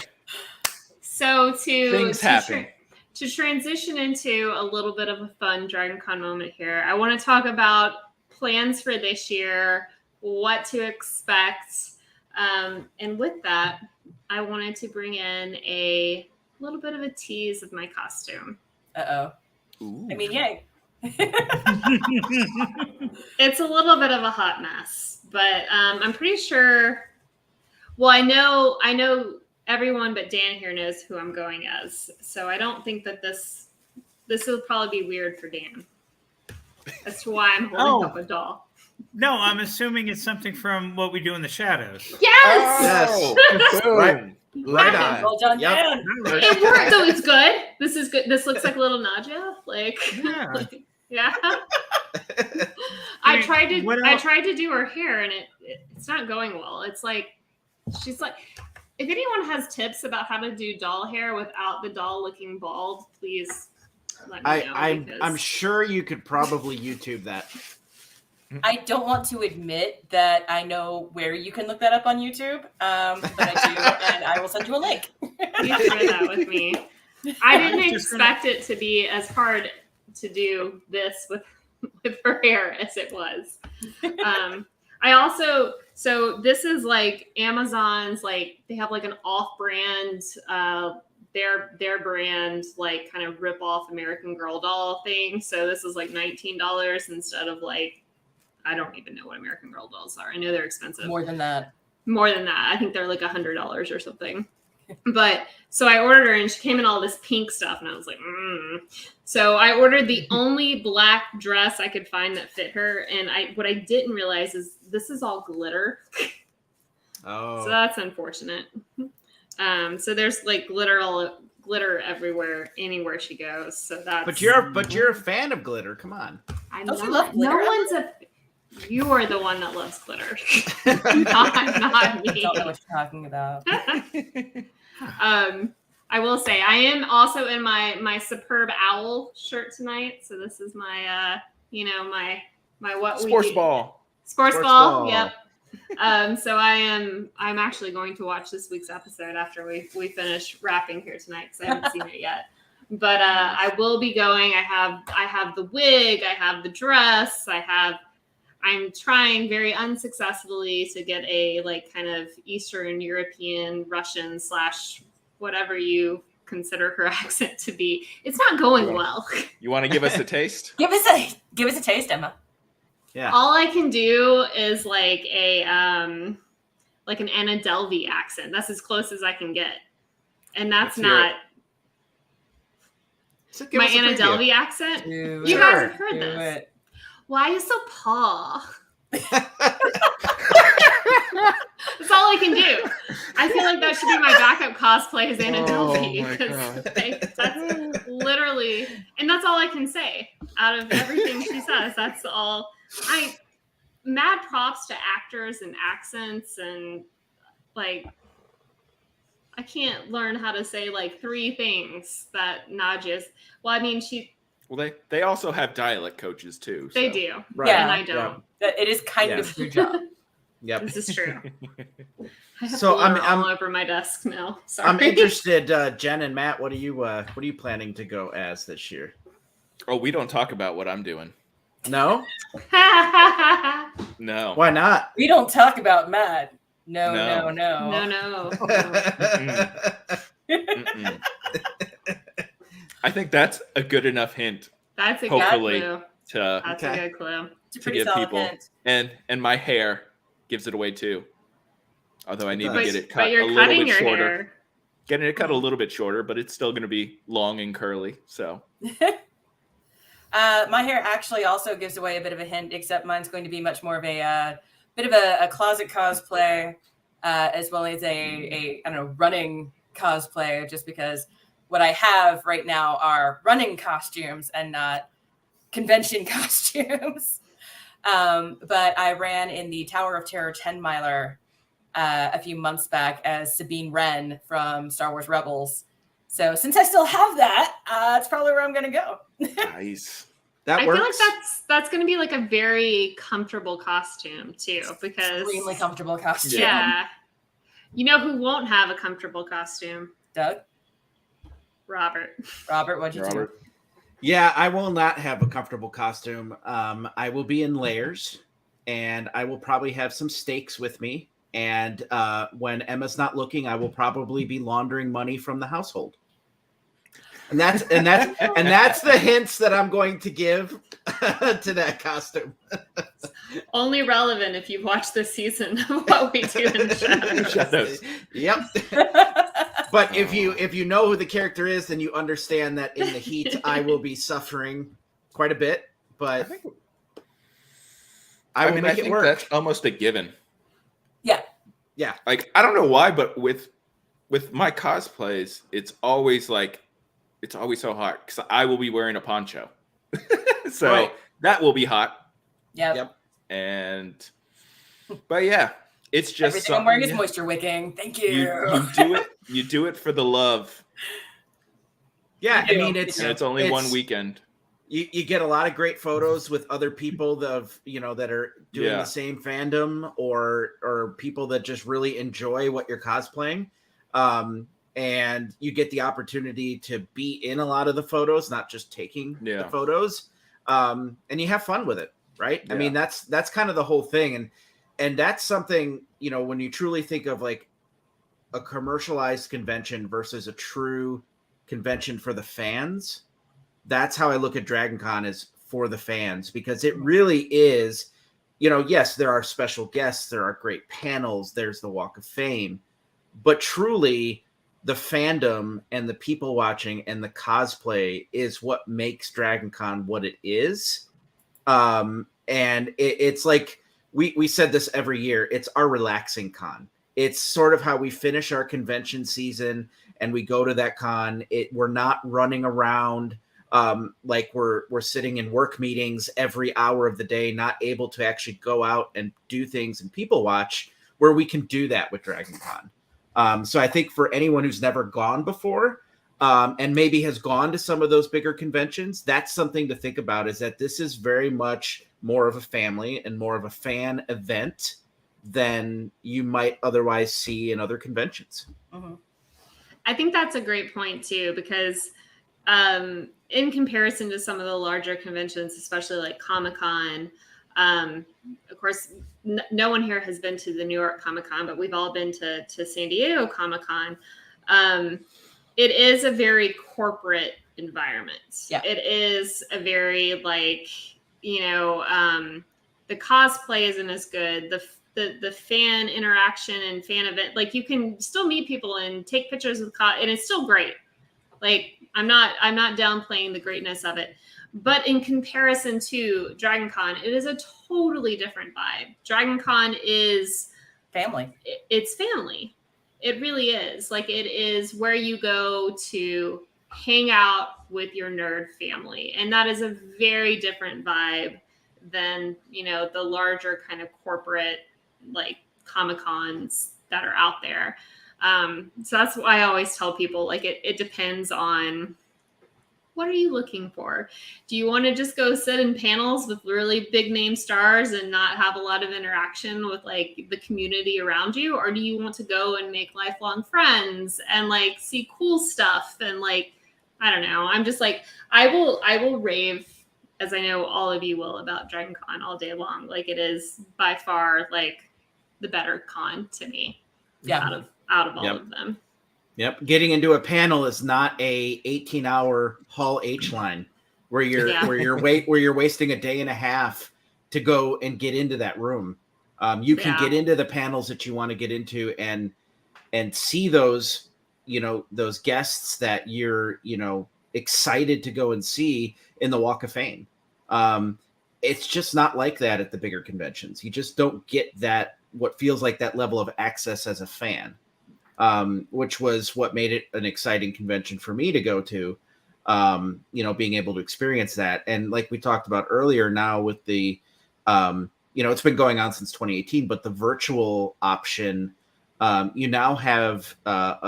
S1: So
S3: Things happen.
S1: To transition into a little bit of a fun Dragon Con moment here, I want to talk about plans for this year, what to expect, and with that, I wanted to bring in a little bit of a tease of my costume.
S4: Uh-oh.
S3: Ooh.
S4: I mean, yay.
S1: It's a little bit of a hot mess, but I'm pretty sure. Well, I know everyone but Dan here knows who I'm going as, so I don't think that this will probably be weird for Dan. That's why I'm holding up a doll.
S5: No, I'm assuming it's something from What We Do in the Shadows.
S1: Yes,
S3: Oh, boom.
S2: Right. Right on.
S4: Well done,
S2: Yep.
S4: Dan.
S1: it worked. So it's good. This is good. This looks like little Nadia. Like,
S5: Yeah.
S1: yeah.
S5: I mean, what
S1: I
S5: else-
S1: tried to do her hair, and it's not going well. It's like she's like. If anyone has tips about how to do doll hair without the doll looking bald, please let me know.
S2: I'm sure you could probably YouTube that.
S4: I don't want to admit that I know where you can look that up on YouTube, but I do, and I will send you a link.
S1: Please share that with me. I didn't
S5: Just
S1: expect it to be as hard to do this with her hair as it was. I also, so this is like Amazon's, like they have like an off-brand, their brand, like kind of rip off American Girl doll thing. So this is like $19 instead of like, I don't even know what American Girl dolls are. I know they're expensive.
S4: More than that.
S1: I think they're like $100 or something. But so I ordered her and she came in all this pink stuff and I was like, So I ordered the only black dress I could find that fit her. And what I didn't realize is this is all glitter.
S2: Oh.
S1: So that's unfortunate. So there's like glitter everywhere, anywhere she goes. So that's.
S2: But you're a fan of glitter. Come on.
S1: I'm
S4: Don't you
S1: not.
S4: love glitter?
S1: No one's a. You are the one that loves glitter, not me.
S4: I don't know what you're talking about.
S1: I will say I am also in my superb owl shirt tonight. So this is my my what
S3: Sports
S1: we do.
S3: ball.
S1: Sports ball. Yep. So I'm actually going to watch this week's episode after we finish wrapping here tonight because I haven't seen it yet. But I will be going. I have the wig. I have the dress. I'm trying very unsuccessfully to get a like kind of Eastern European Russian / whatever you consider her accent to be. It's not going well.
S3: You want to give us a taste?
S4: Give us a taste, Emma.
S2: Yeah.
S1: All I can do is like an Anna Delvey accent. That's as close as I can get. And that's not my Anna Delvey accent. You guys have heard this. Why are you so Paul? That's all I can do. I feel like that should be my backup cosplay as Anna Delvey. That's literally, and that's all I can say out of everything she says. That's all. Mad props to actors and accents and like, I can't learn how to say like 3 things that Naja's. Well, I mean,
S3: Well, they also have dialect coaches too.
S1: They
S3: so.
S1: do.
S2: Right.
S1: Yeah, and I don't.
S2: Yeah.
S4: It is kind of your job.
S2: Yep.
S1: This is true. I have
S2: So,
S1: blur all over my desk now. Sorry.
S2: I'm interested, Jen and Matt. What are you planning to go as this year?
S3: Oh, we don't talk about what I'm doing.
S2: No.
S3: No.
S2: Why not?
S4: We don't talk about Matt. No.
S1: No.
S3: Mm-mm. I think that's a good enough hint.
S1: That's a
S3: Hopefully.
S1: good clue.
S3: To
S1: That's a good clue.
S4: It's a
S3: to
S4: pretty
S3: give
S4: solid
S3: people
S4: hint.
S3: and my hair gives it away too. Although I need to get it cut
S1: But
S3: a
S1: you're
S3: little
S1: cutting
S3: bit
S1: your
S3: shorter.
S1: hair.
S3: Getting it cut a little bit shorter, but it's still going to be long and curly. So
S4: My hair actually also gives away a bit of a hint, except mine's going to be much more of a bit of a closet cosplay, as well as a I don't know, running cosplay, just because what I have right now are running costumes and not convention costumes. But I ran in the Tower of Terror 10 miler a few months back as Sabine Wren from Star Wars Rebels. So since I still have that, it's probably where I'm going to go.
S3: nice.
S2: That
S1: I
S2: works.
S1: feel like that's going to be like a very comfortable costume too, because
S4: Extremely comfortable costume.
S1: Yeah. You know who won't have a comfortable costume?
S4: Doug?
S1: Robert.
S4: Robert, what'd you do?
S3: Robert.
S2: Yeah, I will not have a comfortable costume. I will be in layers, and I will probably have some steaks with me. And when Emma's not looking, I will probably be laundering money from the household. And that's the hints that I'm going to give to that costume.
S1: Only relevant if you've watched this season of What We Do in the Shadows.
S2: Yep. But if you know who the character is, then you understand that in the heat, I will be suffering quite a bit. But I will make it
S3: think
S2: work.
S3: that's almost a given.
S4: Yeah.
S3: Like I don't know why, but with my cosplays, it's always so hot because I will be wearing a poncho, so
S2: Right.
S3: that will be hot.
S4: Yep.
S3: But yeah, it's just
S4: Everything I'm wearing is moisture wicking. Thank you.
S3: You do it for the love.
S2: Yeah, I mean
S3: And it's only one weekend.
S2: You get a lot of great photos with other people that are doing the same fandom or people that just really enjoy what you're cosplaying. And and you get the opportunity to be in a lot of the photos, not just taking the photos, and you have fun with it, right? I mean, that's kind of the whole thing, and that's something, you know, when you truly think of like a commercialized convention versus a true convention for the fans, that's how I look at Dragon Con, is for the fans, because it really is, you know, yes, there are special guests, there are great panels, there's the Walk of Fame, but truly the fandom and the people watching and the cosplay is what makes Dragon Con what it is. And it's like, we said this every year, it's our relaxing con. It's sort of how we finish our convention season and we go to that con. We're not running around like we're sitting in work meetings every hour of the day, not able to actually go out and do things and people watch, where we can do that with Dragon Con. So I think for anyone who's never gone before, and maybe has gone to some of those bigger conventions, that's something to think about, is that this is very much more of a family and more of a fan event than you might otherwise see in other conventions.
S1: I think that's a great point too, because in comparison to some of the larger conventions, especially like Comic-Con, of course, no one here has been to the New York Comic-Con, but we've all been to San Diego Comic-Con. It is a very corporate environment. Yeah. It is a very like, you know, the cosplay isn't as good. The fan interaction and fan event, like you can still meet people and take pictures with and it's still great. Like I'm not downplaying the greatness of it, but in comparison to Dragon Con, it is a totally different vibe. Dragon Con is
S4: family.
S1: It's family. It really is. Like it is where you go to hang out with your nerd family, and that is a very different vibe than, you know, the larger kind of corporate like Comic-Cons that are out there. So that's why I always tell people, like, it depends on what are you looking for. Do you want to just go sit in panels with really big name stars and not have a lot of interaction with like the community around you? Or do you want to go and make lifelong friends and like see cool stuff? And like, I don't know. I'm just like, I will rave, as I know all of you will, about Dragon Con all day long. Like it is by far like the better con to me.
S4: Yeah.
S1: Out of all of them.
S2: Yep. Getting into a panel is not a 18-hour Hall H line where you're wasting a day and a half to go and get into that room. You can get into the panels that you want to get into and see those, you know, those guests that you're, you know, excited to go and see in the Walk of Fame. It's just not like that at the bigger conventions. You just don't get that, what feels like that level of access as a fan. Which was what made it an exciting convention for me to go to, you know, being able to experience that. And like we talked about earlier, now with the, you know, it's been going on since 2018, but the virtual option, you now have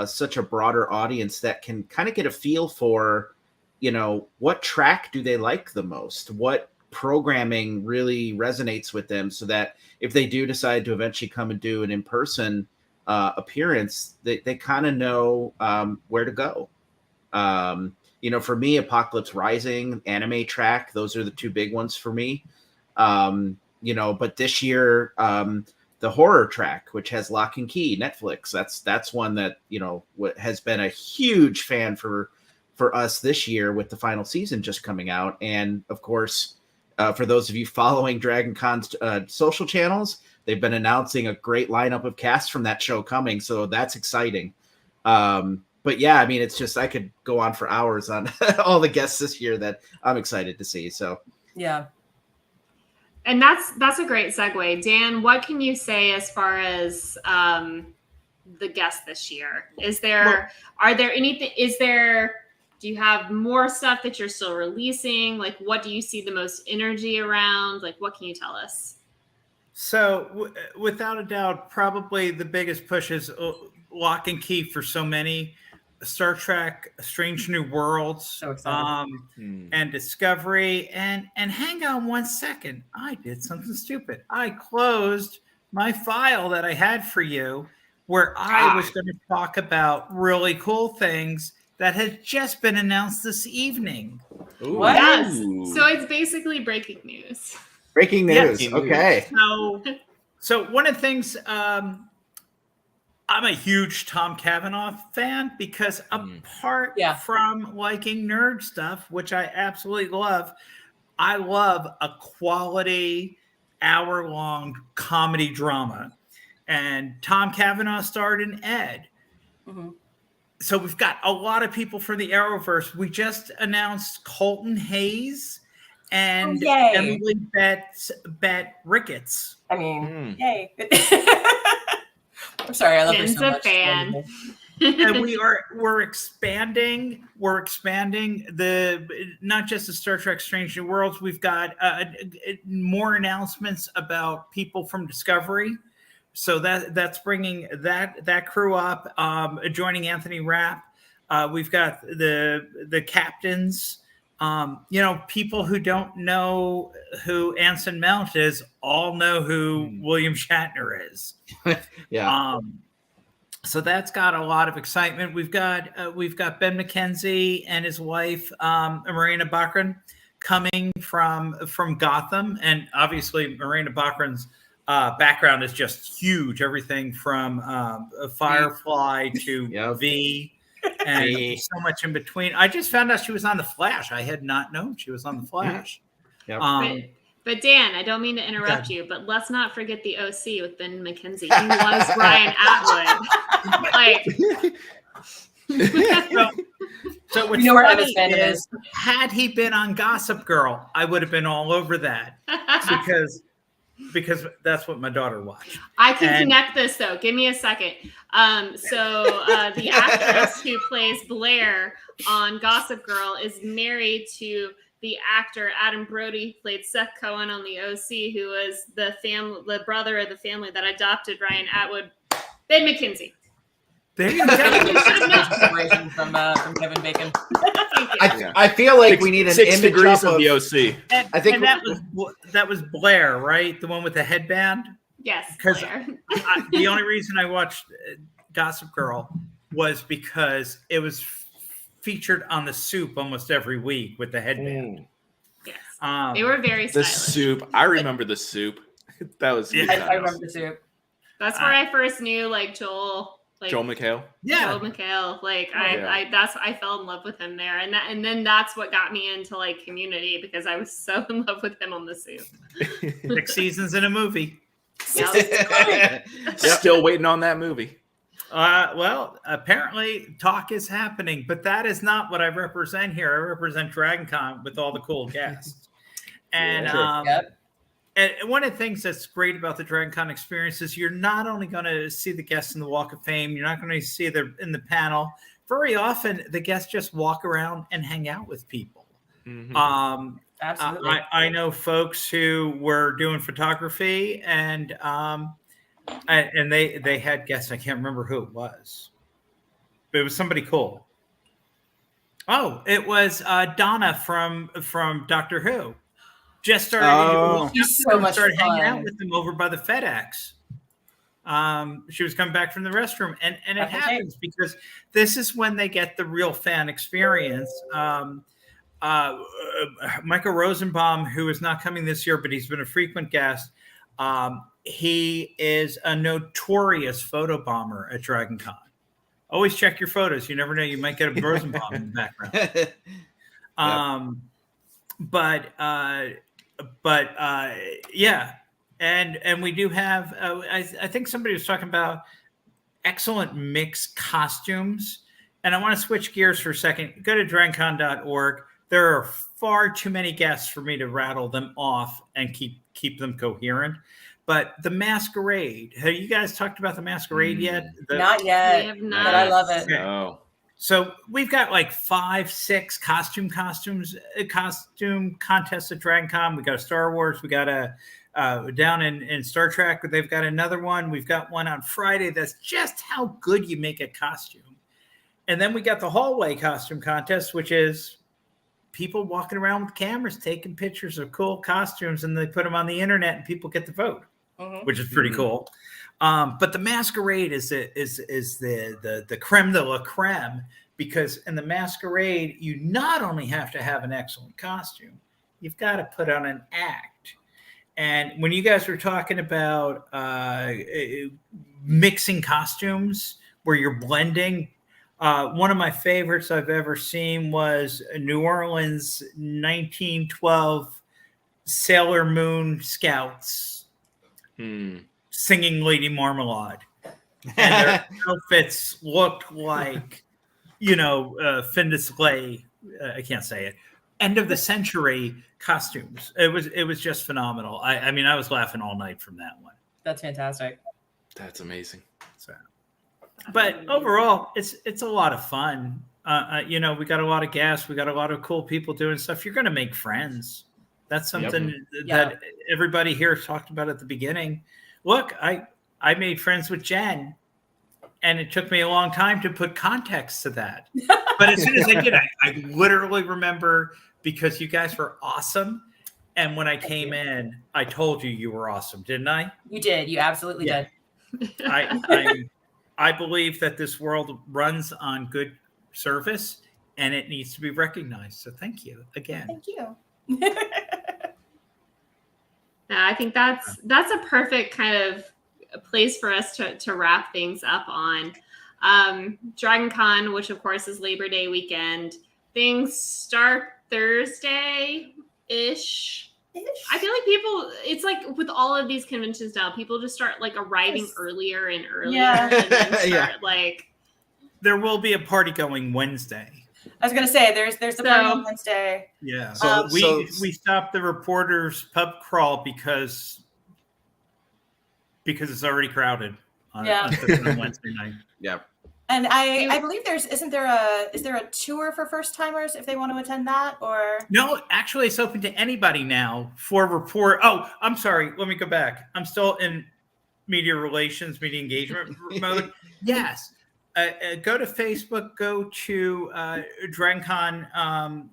S2: such a broader audience that can kind of get a feel for, you know, what track do they like the most? What programming really resonates with them, so that if they do decide to eventually come and do an in-person appearance, they kind of know where to go. You know, for me, Apocalypse Rising, anime track, those are the two big ones for me. You know, but this year, the horror track, which has Lock and Key, Netflix, that's one that, you know, has been a huge fan for us this year, with the final season just coming out. And of course, for those of you following Dragon Con's social channels, they've been announcing a great lineup of casts from that show coming, so that's exciting. But yeah, I mean, it's just, I could go on for hours on all the guests this year that I'm excited to see. So
S4: yeah.
S1: And that's a great segue. Dan, what can you say as far as the guests this year? Do you have more stuff that you're still releasing? Like, what do you see the most energy around? Like, what can you tell us?
S5: So without a doubt, probably the biggest push is Lock and Key for so many. Star Trek, Strange New Worlds, and Discovery. And hang on one second. I did something stupid. I closed my file that I had for you where I was going to talk about really cool things that had just been announced this evening.
S3: Ooh.
S4: What?
S1: Yes. So it's basically breaking news.
S2: Breaking news.
S3: Yes.
S2: Okay.
S5: So one of the things, I'm a huge Tom Cavanaugh fan because apart from liking nerd stuff, which I absolutely love, I love a quality hour-long comedy drama. And Tom Cavanaugh starred in Ed.
S4: Mm-hmm.
S5: So we've got a lot of people from the Arrowverse. We just announced Colton Hayes and Emily Bet Ricketts.
S4: I mean, yay. I'm sorry, I love her so much.
S1: Fan.
S5: And we're expanding the not just the Star Trek Strange New Worlds. We've got more announcements about people from Discovery. So that's bringing that crew up, joining Anthony Rapp. We've got the captains. People who don't know who Anson Mount is all know who William Shatner is.
S2: Yeah.
S5: So that's got a lot of excitement. We've got Ben McKenzie and his wife Marina Baccarin coming from Gotham, and obviously Marina Baccarin's background is just huge. Everything from Firefly to V, and so much in between. I just found out she was on The Flash. I had not known she was on The Flash.
S2: Yep.
S1: But Dan, I don't mean to interrupt you, but let's not forget the OC with Ben McKenzie. He was Ryan Atwood.
S5: So what's funny is, had he been on Gossip Girl, I would have been all over that because that's what my daughter watched.
S1: I can connect this though. Give me a second. The actress who plays Blair on Gossip Girl is married to the actor Adam Brody, who played Seth Cohen on the OC, who was the brother of the family that adopted Ryan Atwood. Ben McKenzie.
S5: There you go.
S4: from Kevin Bacon.
S2: I feel like we need an
S3: 6
S2: image
S3: degrees
S2: of
S3: the OC.
S2: I think
S5: that was Blair, right? The one with the headband.
S1: Yes,
S5: because
S1: Blair.
S5: The only reason I watched Gossip Girl was because it was featured on The Soup almost every week with the headband.
S1: Yes, they were very stylish.
S3: The Soup. I remember The Soup. That was.
S4: I remember The Soup.
S1: That's where I first knew Joel.
S3: Joel McHale.
S1: Yeah, Joel McHale. I fell in love with him there, and then that's what got me into Community, because I was so in love with him on The Soup.
S5: 6 seasons in a movie.
S3: Still waiting on that movie.
S5: Well, apparently talk is happening, but that is not what I represent here. I represent DragonCon with all the cool guests. And and one of the things that's great about the DragonCon experience is you're not only going to see the guests in the Walk of Fame, you're not going to see them in the panel. Very often, the guests just walk around and hang out with people.
S4: Mm-hmm. Absolutely.
S5: I know folks who were doing photography and they had guests. I can't remember who it was, but it was somebody cool. Oh, it was Donna from Doctor Who. Just started. Started hanging out with them over by the FedEx. She was coming back from the restroom, and it happens because this is when they get the real fan experience. Michael Rosenbaum, who is not coming this year, but he's been a frequent guest. He is a notorious photo bomber at DragonCon. Always check your photos. You never know. You might get a Rosenbaum in the background. And we do have, I think somebody was talking about excellent mixed costumes. And I want to switch gears for a second. Go to dragoncon.org. There are far too many guests for me to rattle them off and keep them coherent. But the Masquerade, have you guys talked about the Masquerade yet?
S4: Not yet,
S1: we have not.
S4: But I love it.
S5: Okay.
S3: No.
S5: So we've got 5-6 costume contests at DragonCon. We got a Star Wars. We got a down in Star Trek. They've got another one. We've got one on Friday. That's just how good you make a costume. And then we got the hallway costume contest, which is people walking around with cameras taking pictures of cool costumes, and they put them on the internet, and people get to vote, which is pretty cool. But the masquerade is the creme de la creme, because in the masquerade, you not only have to have an excellent costume, you've got to put on an act. And when you guys were talking about mixing costumes where you're blending, one of my favorites I've ever seen was New Orleans 1912 Sailor Moon Scouts singing Lady Marmalade. And their outfits looked like, fin de soleil, I can't say it, end of the century costumes. It was just phenomenal. I mean, I was laughing all night from that one.
S4: That's fantastic.
S3: That's amazing.
S5: So, but overall, it's a lot of fun. We got a lot of gas. We got a lot of cool people doing stuff. You're going to make friends. That's something that everybody here talked about at the beginning. Look, I made friends with Jen, and it took me a long time to put context to that. But as soon as I did, I literally remember, because you guys were awesome. And when I came in, I told you were awesome, didn't I?
S4: You did. You absolutely did.
S5: I believe that this world runs on good service, and it needs to be recognized. So thank you again.
S4: Thank you.
S1: I think that's a perfect kind of place for us to wrap things up on. Dragon Con, which of course is Labor Day weekend. Things start Thursday-ish. I feel like it's like with all of these conventions now, people just start like arriving earlier and earlier, and then start
S5: There will be a party going Wednesday.
S4: I was gonna say there's the party on Wednesday.
S5: Yeah. So we stopped the reporters pub crawl because it's already crowded on Wednesday night.
S2: Yeah.
S4: And I believe is there a tour for first timers if they want to attend that, or
S5: no? Actually, it's open to anybody now for report. Oh, I'm sorry. Let me go back. I'm still in media relations, media engagement mode. Yes. Go to Facebook. Go to DragonCon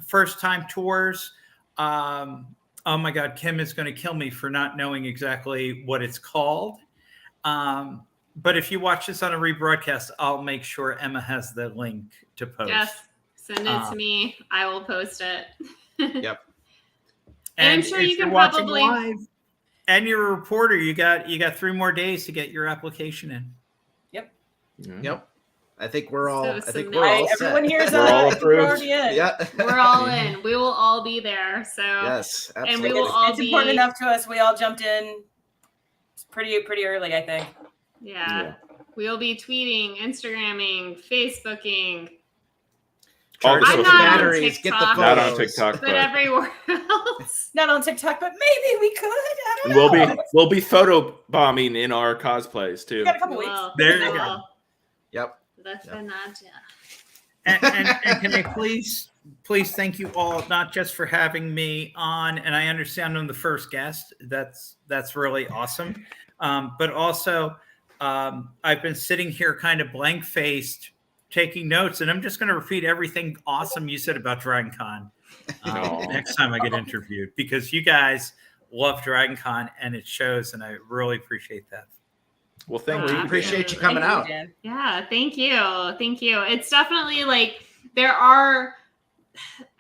S5: first time tours. Oh my God, Kim is going to kill me for not knowing exactly what it's called. But if you watch this on a rebroadcast, I'll make sure Emma has the link to post.
S1: Yes, send it to me. I will post it.
S2: Yep.
S1: And I'm sure you can probably
S5: live, and you're a reporter. You got 3 more days to get your application in.
S4: Yep.
S3: Mm-hmm.
S2: Yep. I think we're all.
S4: Everyone here is
S3: all approved.
S4: already in.
S2: Yeah.
S1: We're all in. We will all be there. So
S2: yes, absolutely.
S1: And we will all
S4: it's important enough to us. We all jumped in pretty early, I think.
S1: Yeah. We'll be tweeting, Instagramming, Facebooking.
S2: Charge
S1: I'm
S2: those
S1: not
S2: batteries.
S1: on
S2: Get the
S1: TikTok.
S3: Not on
S2: photos.
S3: TikTok,
S1: But everywhere else.
S4: Not on TikTok, but maybe we could. I don't know.
S3: we'll be photo bombing in our cosplays too.
S4: We got a couple weeks.
S5: There you go.
S2: Yep.
S1: That's not
S5: And can I please thank you all, not just for having me on, and I understand I'm the first guest. That's really awesome. But also, I've been sitting here kind of blank-faced, taking notes, and I'm just going to repeat everything awesome you said about Dragon Con next time I get interviewed, because you guys love Dragon Con, and it shows, and I really appreciate that.
S3: Well, thank you.
S2: We appreciate you coming out.
S1: Yeah, thank you. Thank you. It's definitely like there are,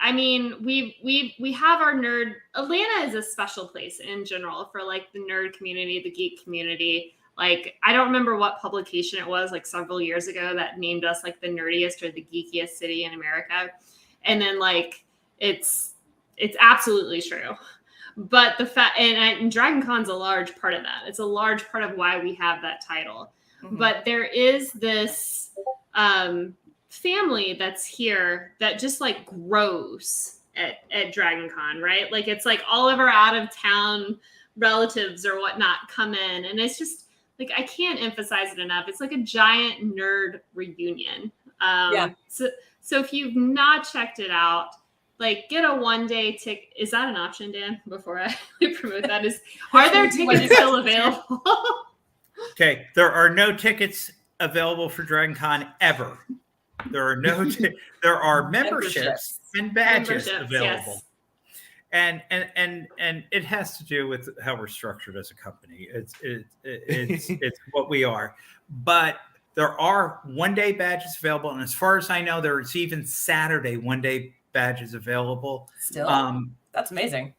S1: I mean, we have our nerd, Atlanta is a special place in general for like the nerd community, the geek community. Like, I don't remember what publication it was like several years ago that named us like the nerdiest or the geekiest city in America. And then like, it's absolutely true. But the fact, and Dragon Con's a large part of that. It's a large part of why we have that title. Mm-hmm. But there is this family that's here that just like grows at Dragon Con, right? Like it's like all of our out of town relatives or whatnot come in, and it's just like I can't emphasize it enough. It's like a giant nerd reunion. So if you've not checked it out, like get a 1-day ticket. Is that an option, Dan? Before I promote that, are there tickets still available?
S5: Okay, there are no tickets available for Dragon Con ever. There are there are memberships and badges available. Yes. and it has to do with how we're structured as a company. It's what we are. But there are 1-day badges available, and as far as I know, there's even Saturday 1-day badges available.
S4: Still, that's amazing.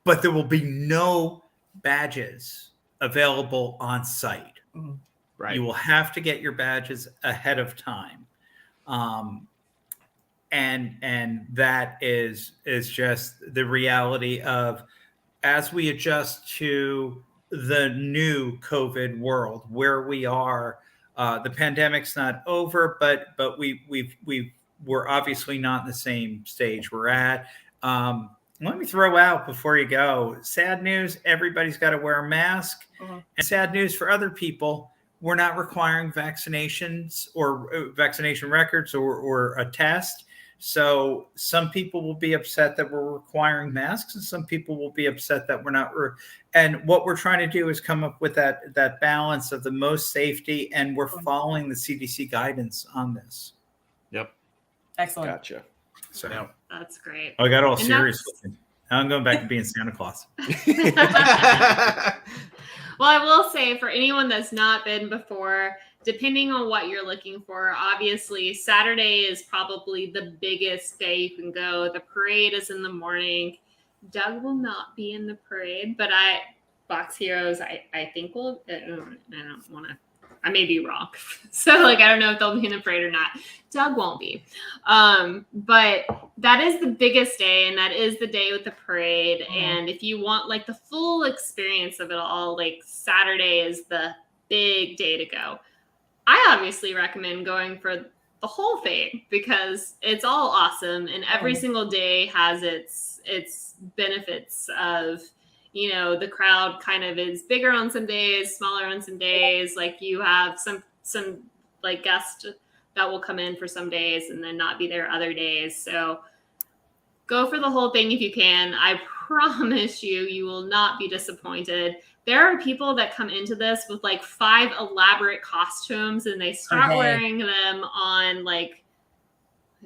S5: But there will be no badges available on site.
S4: Mm-hmm.
S2: Right.
S5: You will have to get your badges ahead of time. And that is just the reality of, as we adjust to the new COVID world where we are. The pandemic's not over, but we're obviously not in the same stage we're at. Let me throw out before you go, sad news, everybody's got to wear a mask. And sad news for other people, we're not requiring vaccinations or vaccination records or a test. So some people will be upset that we're requiring masks, and some people will be upset that we're not. And what we're trying to do is come up with that balance of the most safety, and we're following the CDC guidance on this.
S3: Yep.
S4: Excellent.
S3: Gotcha.
S5: So
S2: Yeah.
S1: That's great.
S5: I got all serious looking. Now I'm going back to being Santa Claus.
S1: Well, I will say, for anyone that's not been before, depending on what you're looking for, obviously Saturday is probably the biggest day you can go. The parade is in the morning. Doug will not be in the parade, but Box Heroes, I think will. I don't want to. I may be wrong. So I don't know if they'll be in the parade or not. Doug won't be. But that is the biggest day, and that is the day with the parade. And if you want the full experience of it all, Saturday is the big day to go. I obviously recommend going for the whole thing because it's all awesome, and every single day has its benefits of, the crowd kind of is bigger on some days, smaller on some days. You have some guests that will come in for some days and then not be there other days. So go for the whole thing if you can. I promise you will not be disappointed. There are people that come into this with 5 elaborate costumes, and they start wearing them on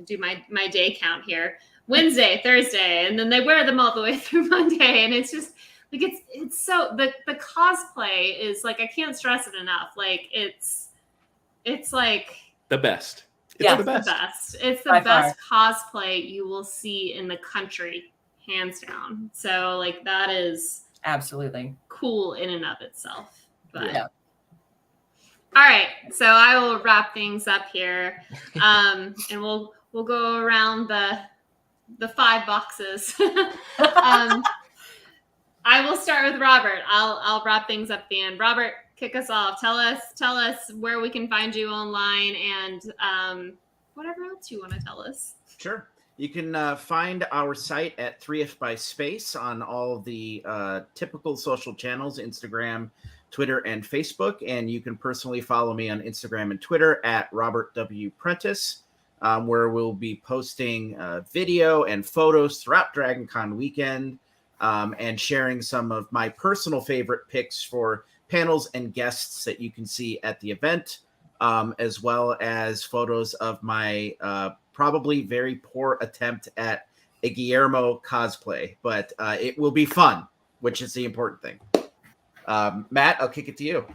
S1: do my day count here, Wednesday, Thursday, and then they wear them all the way through Monday. And it's just it's so the cosplay is I can't stress it enough. It's
S3: the best.
S1: It's the best. It's the best cosplay you will see in the country, hands down. So that is
S4: absolutely
S1: cool in and of itself. But
S4: yeah.
S1: All right, so I will wrap things up here, and we'll go around the 5 boxes. I will start with Robert. I'll wrap things up at the end. Robert, kick us off. Tell us where we can find you online, and whatever else you want to tell us.
S2: Sure. You can find our site at 3F by Space on all of the typical social channels, Instagram, Twitter, and Facebook. And you can personally follow me on Instagram and Twitter at Robert W. Prentice, where we'll be posting video and photos throughout DragonCon weekend, and sharing some of my personal favorite picks for panels and guests that you can see at the event, as well as photos of my probably very poor attempt at a Guillermo cosplay, but it will be fun, which is the important thing. Matt, I'll kick it to you.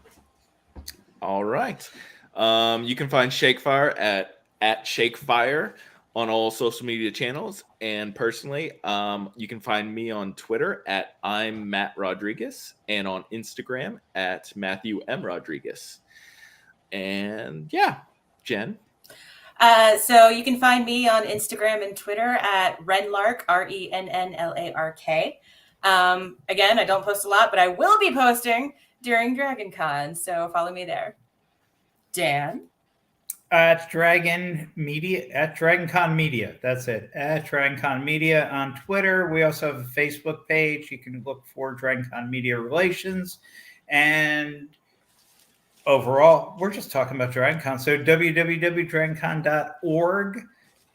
S3: All right. You can find Shakefire at Shakefire on all social media channels. And personally, you can find me on Twitter at I'm Matt Rodriguez, and on Instagram at Matthew M. Rodriguez. And yeah, Jen.
S4: So you can find me on Instagram and Twitter at Renlark, RENNLARK. Again, I don't post a lot, but I will be posting during DragonCon, so follow me there. Dan?
S5: At DragonCon Media. That's it. At DragonCon Media on Twitter. We also have a Facebook page. You can look for DragonCon Media Relations. And overall, we're just talking about DragonCon. So www.dragoncon.org.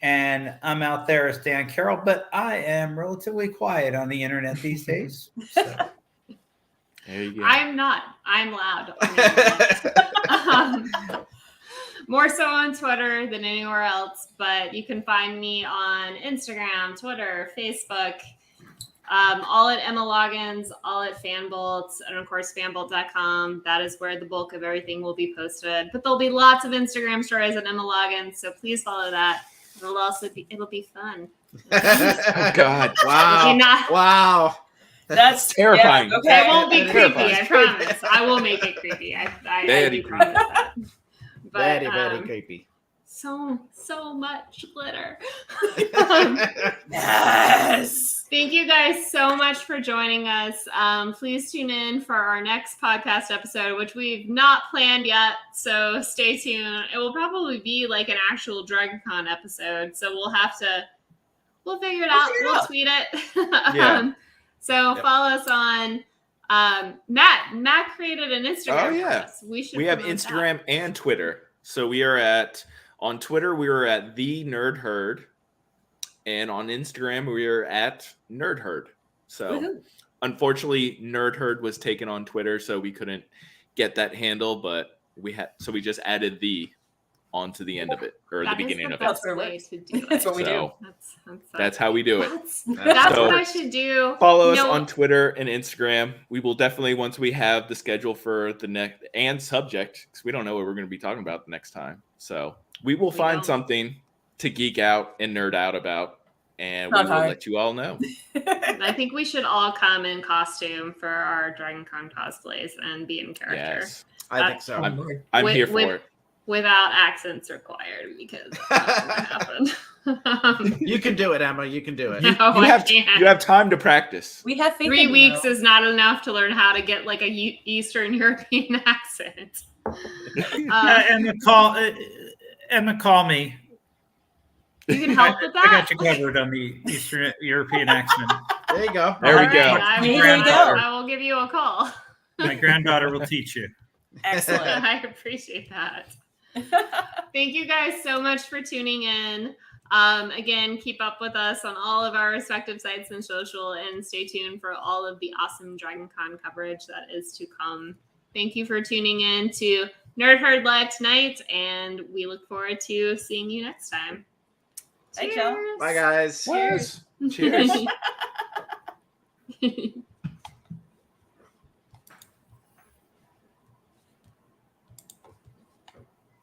S5: And I'm out there as Dan Carroll, but I am relatively quiet on the internet these days. So.
S3: There you go.
S1: I'm not. I'm loud. More so on Twitter than anywhere else, but you can find me on Instagram, Twitter, Facebook, all at Emma Loggins, all at Fanbolts, and of course fanbolt.com. That is where the bulk of everything will be posted. But there'll be lots of Instagram stories at Emma Loggins, so please follow that. It'll be fun.
S3: Oh God!
S2: Wow! Wow!
S4: That's
S3: terrifying.
S4: Yeah, okay.
S1: It won't be
S3: Terrifying.
S1: creepy, I promise. I will make it creepy. I
S3: Very
S1: do promise that. But,
S2: Very creepy.
S1: So much glitter.
S4: Yes.
S1: Thank you guys so much for joining us. Please tune in for our next podcast episode, which we've not planned yet. So stay tuned. It will probably be like an actual DragonCon episode. So we'll figure it out. We'll tweet it.
S3: Yeah.
S1: So follow us on Matt. Matt created an Instagram.
S3: Oh, yeah.
S1: For us. We
S3: have
S1: promote
S3: Instagram
S1: that.
S3: and Twitter. So we are on Twitter, we are at The Nerd Herd. And on Instagram, we are at Nerd Herd. So unfortunately, Nerd Herd was taken on Twitter, so we couldn't get that handle, but we just added the onto the end of it, or the beginning of it.
S1: That's the way to do it.
S4: That's what we do.
S3: That's how we do it.
S1: That's
S3: So
S1: what I should do.
S3: Follow us on Twitter and Instagram. We will definitely, once we have the schedule for the next and subject, because we don't know what we're going to be talking about the next time. So we will find something to geek out and nerd out about, and we will let you all know.
S1: I think we should all come in costume for our DragonCon cosplays and be in character.
S3: Yes,
S2: I think so.
S3: I'm here for it.
S1: Without accents required, because that's not gonna happen.
S2: You can do it, Emma. You can do it.
S1: No,
S3: You have time to practice.
S4: We have faith
S1: 3
S4: in you,
S1: weeks
S4: though.
S1: is not enough to learn how to get like a Eastern European accent.
S5: Emma, call me.
S1: You can help with that.
S5: I got you covered on the Eastern European accent.
S2: There you go.
S3: There we go.
S1: I will give you a call.
S5: My granddaughter will teach you.
S4: Excellent.
S1: I appreciate that. Thank you guys so much for tuning in. Again, keep up with us on all of our respective sites and social, and stay tuned for all of the awesome DragonCon coverage that is to come. Thank you for tuning in to Nerd Herd Live tonight, and we look forward to seeing you next time.
S4: Thanks, y'all.
S1: Cheers.
S2: Bye, guys.
S3: Cheers. Cheers.
S1: Cheers.